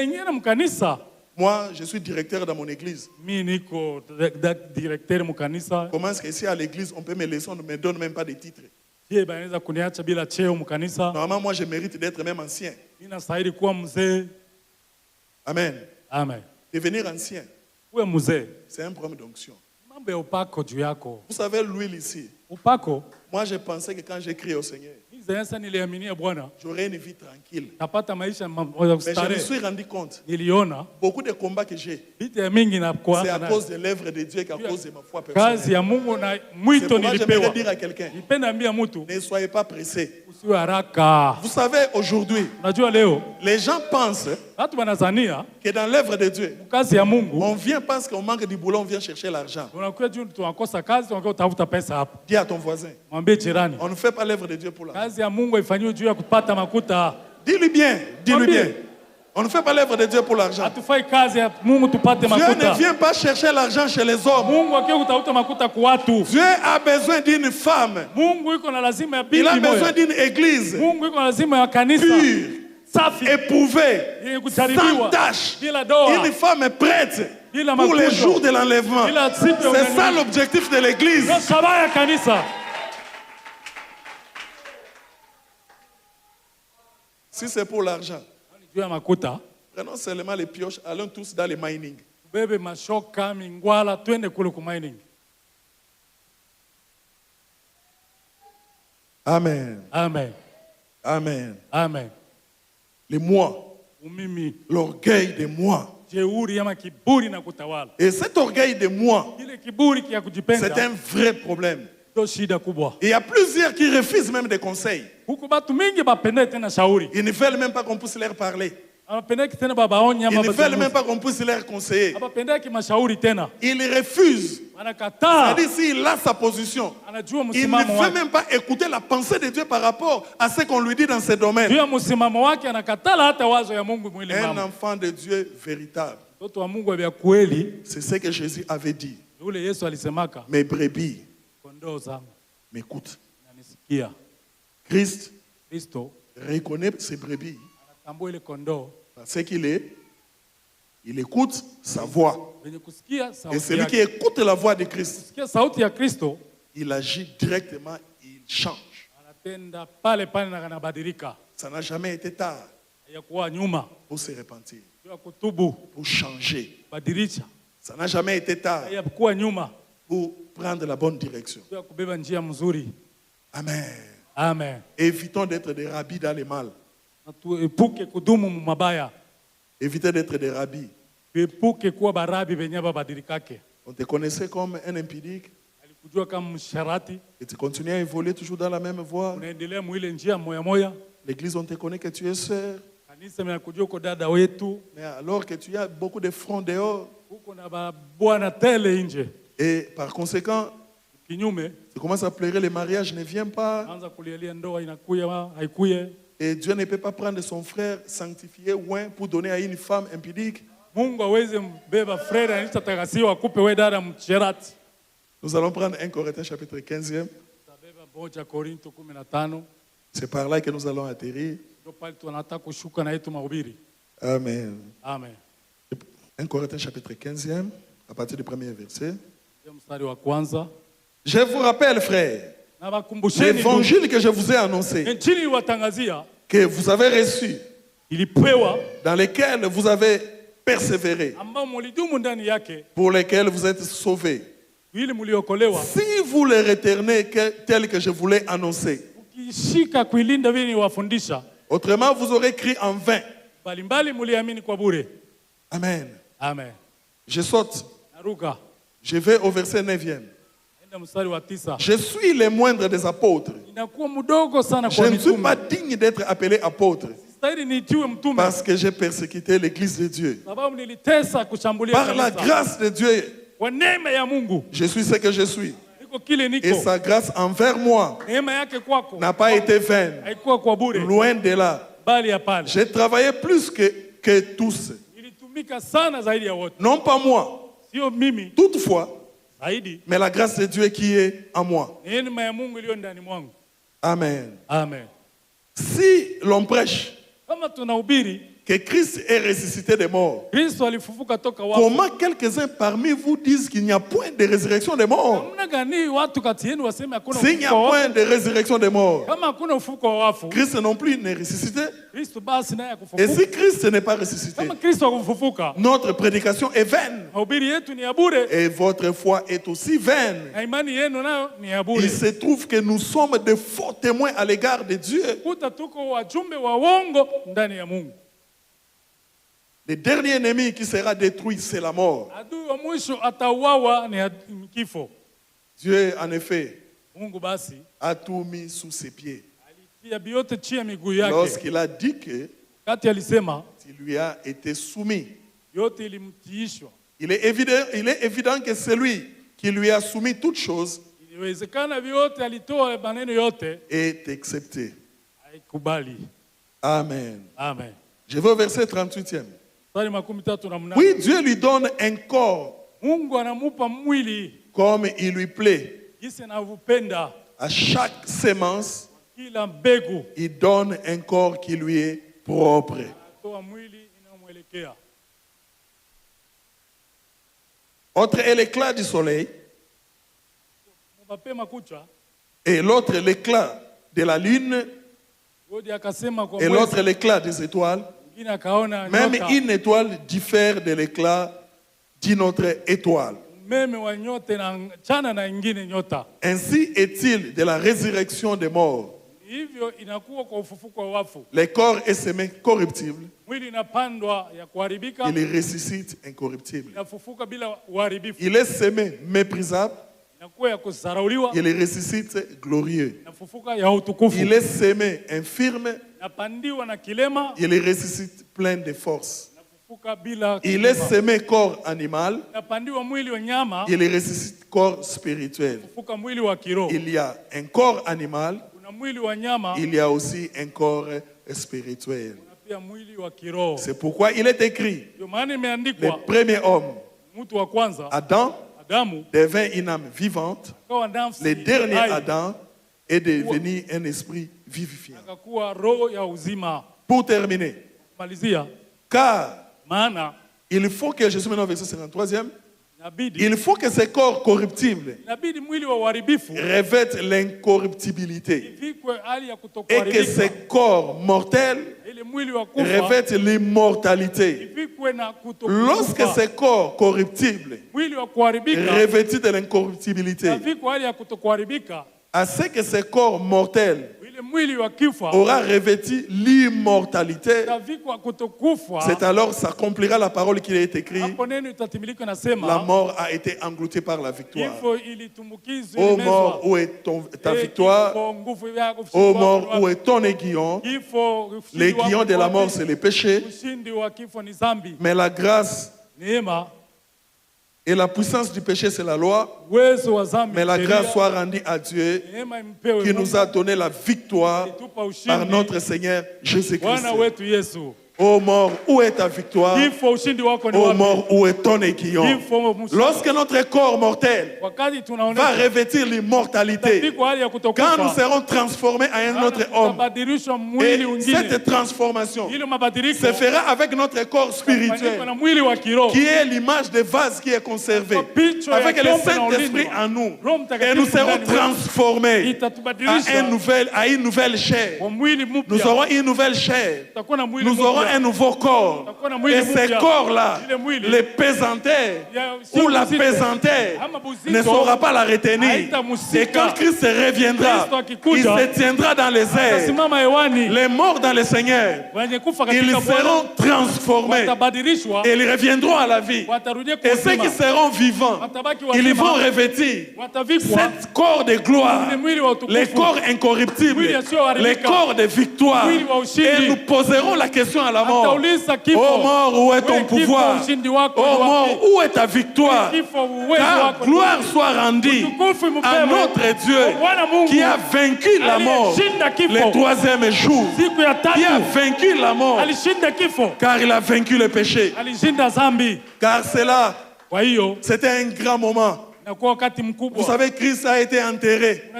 Moi, je suis directeur dans mon église. Comment est-ce qu'ici à l'église, on peut me laisser, on ne me donne même pas de titre. Normalement, moi, je mérite d'être même ancien. Amen. Devenir ancien, c'est un problème d'onction. Vous savez, l'huile ici. Moi, je pensais que quand j'ai crié au Seigneur, j'aurais une vie tranquille. Mais je me suis rendu compte, beaucoup de combats que j'ai, c'est à cause de l'œuvre de Dieu qu'à cause de ma foi personnelle. C'est pourquoi j'aimerais dire à quelqu'un, ne soyez pas pressés. Vous savez, aujourd'hui, les gens pensent que dans l'œuvre de Dieu, on vient parce qu'on manque du boulot, on vient chercher l'argent. Dis à ton voisin, on ne fait pas l'œuvre de Dieu pour l'argent. Dis-lui bien, dis-lui bien. On ne fait pas l'œuvre de Dieu pour l'argent. Dieu ne vient pas chercher l'argent chez les hommes. Dieu a besoin d'une femme. Il a besoin d'une église pure, éprouvée, sans tâche. Une femme prête pour les jours de l'enlèvement. C'est ça l'objectif de l'église. Si c'est pour l'argent, prenons seulement les pioches, allons tous dans les mining. Amen. Amen. Amen. Amen. Les moi, l'orgueil de moi. Et cet orgueil de moi, c'est un vrai problème. Et il y a plusieurs qui refusent même des conseils. Ils ne veulent même pas qu'on puisse leur parler. Ils ne veulent même pas qu'on puisse leur conseiller. Ils refusent. C'est-à-dire s'il a sa position, il ne veut même pas écouter la pensée de Dieu par rapport à ce qu'on lui dit dans ce domaine. Un enfant de Dieu véritable. C'est ce que Jésus avait dit. Mes brebis m'écoute. Christ reconnaît ses brebis parce qu'il écoute sa voix. Et celui qui écoute la voix de Christ, il agit directement, il change. Ça n'a jamais été tard pour se repentir, pour changer. Ça n'a jamais été tard pour prendre la bonne direction. Amen. Amen. Évitons d'être des rabbis dans le mal. Évitez d'être des rabbis. On te connaissait comme un impudique et tu continues à évoluer toujours dans la même voie. L'église, on te connaît que tu es sœur. Mais alors que tu as beaucoup de fronts dehors. Et par conséquent, tu commences à pleurer, le mariage ne vient pas. Et Dieu ne peut pas prendre son frère sanctifié oint pour donner à une femme impudique. Nous allons prendre 1 Corinthiens chapitre 15e. C'est par là que nous allons atterrir. Amen. Amen. 1 Corinthiens chapitre 15e, à partir du premier verset. Je vous rappelle, frères, l'évangile que je vous ai annoncé, que vous avez reçu, dans lequel vous avez persévéré, pour lesquels vous êtes sauvés, si vous les retenez tel que je vous l'ai annoncé, autrement vous aurez cru en vain. Amen. Amen. Je saute. Je vais au verset 9e. Je suis le moindre des apôtres. Je ne suis pas digne d'être appelé apôtre parce que j'ai persécuté l'église de Dieu. Par la grâce de Dieu, je suis ce que je suis. Et sa grâce envers moi n'a pas été vaine. Loin de là. J'ai travaillé plus que tous. Non pas moi. Toutefois, mais la grâce de Dieu qui est en moi. Amen. Amen. Si l'on prêche que Christ est ressuscité des morts, comment quelques-uns parmi vous disent qu'il n'y a point de résurrection des morts? S'il n'y a point de résurrection des morts, Christ non plus n'est ressuscité. Et si Christ n'est pas ressuscité, notre prédication est vaine. Et votre foi est aussi vaine. Il se trouve que nous sommes de faux témoins à l'égard de Dieu. Le dernier ennemi qui sera détruit, c'est la mort. Dieu, en effet, a tout mis sous ses pieds. Lorsqu'il a dit que il lui a été soumis, il est évident que celui qui lui a soumis toutes choses est accepté. Amen. Amen. Je vais au verset 38e. Oui, Dieu lui donne un corps comme il lui plaît. À chaque sémence, il donne un corps qui lui est propre. Autre est l'éclat du soleil et l'autre l'éclat de la lune et l'autre l'éclat des étoiles. Même une étoile diffère de l'éclat d'une autre étoile. Ainsi est-il de la résurrection des morts. Le corps est semé corruptible. Il est ressuscite incorruptible. Il est semé méprisable. Il est ressuscite glorieux. Il est semé infirme. Il est ressuscite plein de force. Il est semé corps animal. Il est ressuscite corps spirituel. Il y a un corps animal. Il y a aussi un corps spirituel. C'est pourquoi il est écrit, le premier homme, Adam, devint une âme vivante. Le dernier Adam est devenu un esprit vivifiant. Pour terminer, car il faut que, je suis maintenant au verset 53e, il faut que ce corps corruptible revête l'incorruptibilité et que ce corps mortel revête l'immortalité. Lorsque ce corps corruptible revêtu de l'incorruptibilité, à ce que ce corps mortel aura revêtu l'immortalité, c'est alors s'accomplira la parole qui est écrite. La mort a été engloutée par la victoire. Ô mort, où est ta victoire? Ô mort, où est ton aiguillon? L'aiguillon de la mort, c'est le péché. Mais la grâce et la puissance du péché, c'est la loi. Mais la grâce soit rendue à Dieu qui nous a donné la victoire par notre Seigneur Jésus-Christ. Ô mort, où est ta victoire? Ô mort, où est ton aiguillon? Lorsque notre corps mortel va revêtir l'immortalité, quand nous serons transformés en un autre homme, et cette transformation se fera avec notre corps spirituel, qui est l'image des vases qui est conservé, avec le Saint-Esprit en nous, et nous serons transformés à une nouvelle chair. Nous aurons une nouvelle chair. Nous aurons un nouveau corps. Et ce corps-là, le pesanteur ou la pesanteur ne saura pas la retenir. Et quand Christ reviendra, il se tiendra dans les airs. Les morts dans le Seigneur, ils seront transformés et ils reviendront à la vie. Et ceux qui seront vivants, ils vont revêtir ce corps de gloire, les corps incorruptibles, les corps de victoire. Et nous poserons la question à la mort. Ô mort, où est ton pouvoir? Ô mort, où est ta victoire? Car gloire soit rendue à notre Dieu qui a vaincu la mort le troisième jour, qui a vaincu la mort, car il a vaincu le péché. Car cela, c'était un grand moment Vous savez, Christ a été enterré.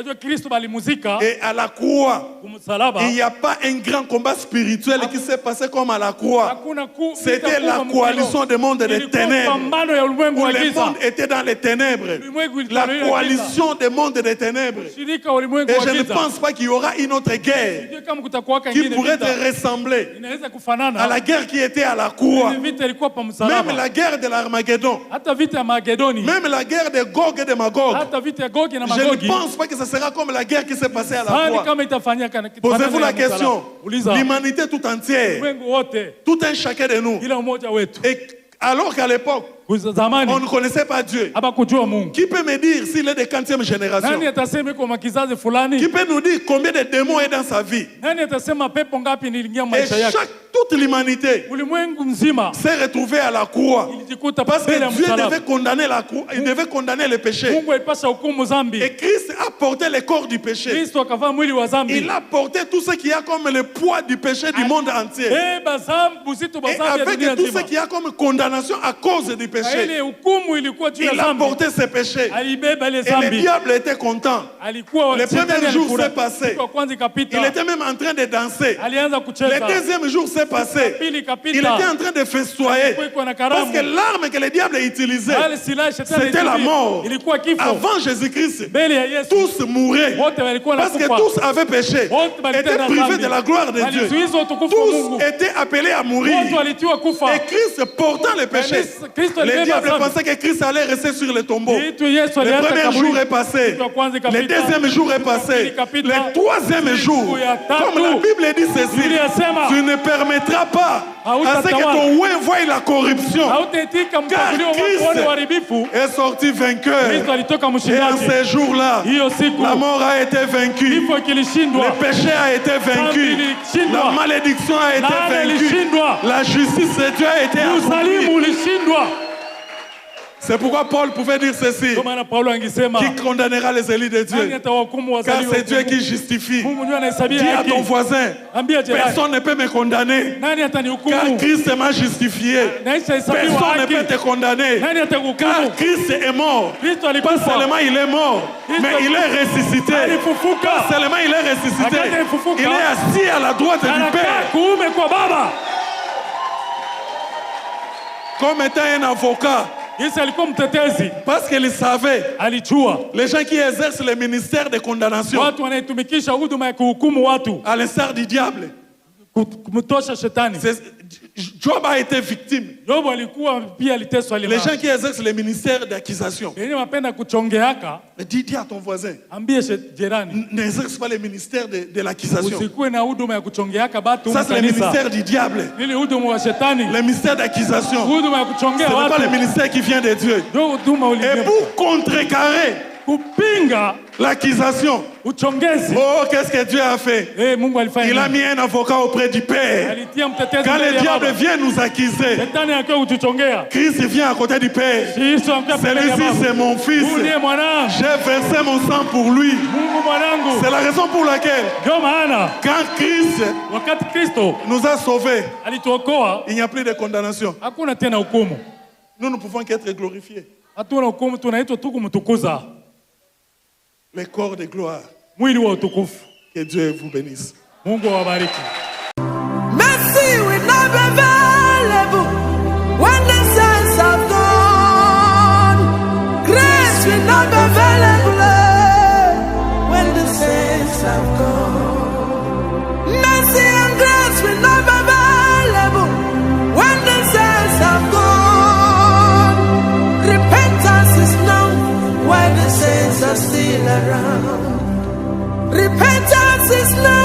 Et à la croix, il n'y a pas un grand combat spirituel qui s'est passé comme à la croix. C'était la coalition des mondes des ténèbres. Où le monde était dans les ténèbres. La coalition des mondes des ténèbres. Et je ne pense pas qu'il y aura une autre guerre qui pourrait ressembler à la guerre qui était à la croix. Même la guerre de l'Armageddon. Même la guerre de Gog et de Magog. Je ne pense pas que ce sera comme la guerre qui s'est passée à la croix. Posez-vous la question. L'humanité tout entière, tout un chacun de nous. Et alors qu'à l'époque, on ne connaissait pas Dieu. Qui peut me dire s'il est de 40e génération? Qui peut nous dire combien de démons est dans sa vie? Et toute l'humanité s'est retrouvée à la croix. Parce que Dieu devait condamner la croix, il devait condamner le péché. Et Christ a porté le corps du péché. Il a porté tout ce qui a comme le poids du péché du monde entier. Et avec tout ce qui a comme condamnation à cause du péché. Il a porté ses péchés. Et le diable était content. Le premier jour s'est passé. Il était même en train de danser. Le deuxième jour s'est passé. Il était en train de festoyer. Parce que l'arme que le diable utilisait, c'était la mort. Avant Jésus-Christ, tous mouraient. Parce que tous avaient péché. Étaient privés de la gloire de Dieu. Tous étaient appelés à mourir. Et Christ portant le péché. Le diable pensait que Christ allait rester sur le tombeau. Le premier jour est passé. Le deuxième jour est passé. Le troisième jour, comme la Bible dit ceci, tu ne permettras pas à ce que ton ouin voie la corruption. Car Christ est sorti vainqueur. Et en ces jours-là, la mort a été vaincue. Le péché a été vaincu. La malédiction a été vaincue. La justice de Dieu a été accomplie. C'est pourquoi Paul pouvait dire ceci: qui condamnera les élus de Dieu? Car c'est Dieu qui justifie. Dis à ton voisin: personne ne peut me condamner, car Christ m'a justifié. Personne ne peut te condamner, car Christ est mort. Pas seulement il est mort, mais il est ressuscité. Pas seulement il est ressuscité, il est assis à la droite du Père. Comme étant un avocat. Parce qu'il savait, les gens qui exercent le ministère de condamnation, à l'instar du diable, Job a été victime. Les gens qui exercent le ministère d'accusation, dis à ton voisin, n'exerce pas le ministère de l'accusation. Ça c'est le ministère du diable. Le ministère d'accusation, ce n'est pas le ministère qui vient de Dieu. Et pour contrecarrer l'accusation, oh, qu'est-ce que Dieu a fait? Il a mis un avocat auprès du Père. Quand le diable vient nous accuser, Christ vient à côté du Père. Celui-ci c'est mon fils. J'ai versé mon sang pour lui. C'est la raison pour laquelle, quand Christ nous a sauvés, il n'y a plus de condamnation. Nous ne pouvons qu'être glorifiés. Le corps de gloire. Que Dieu vous bénisse. Mercy will not be available when the saints are gone. Grace will not be available when the saints are gone. Mercy and grace will not be available when the saints are gone. Repentance is known while the saints are still around. Repentance is known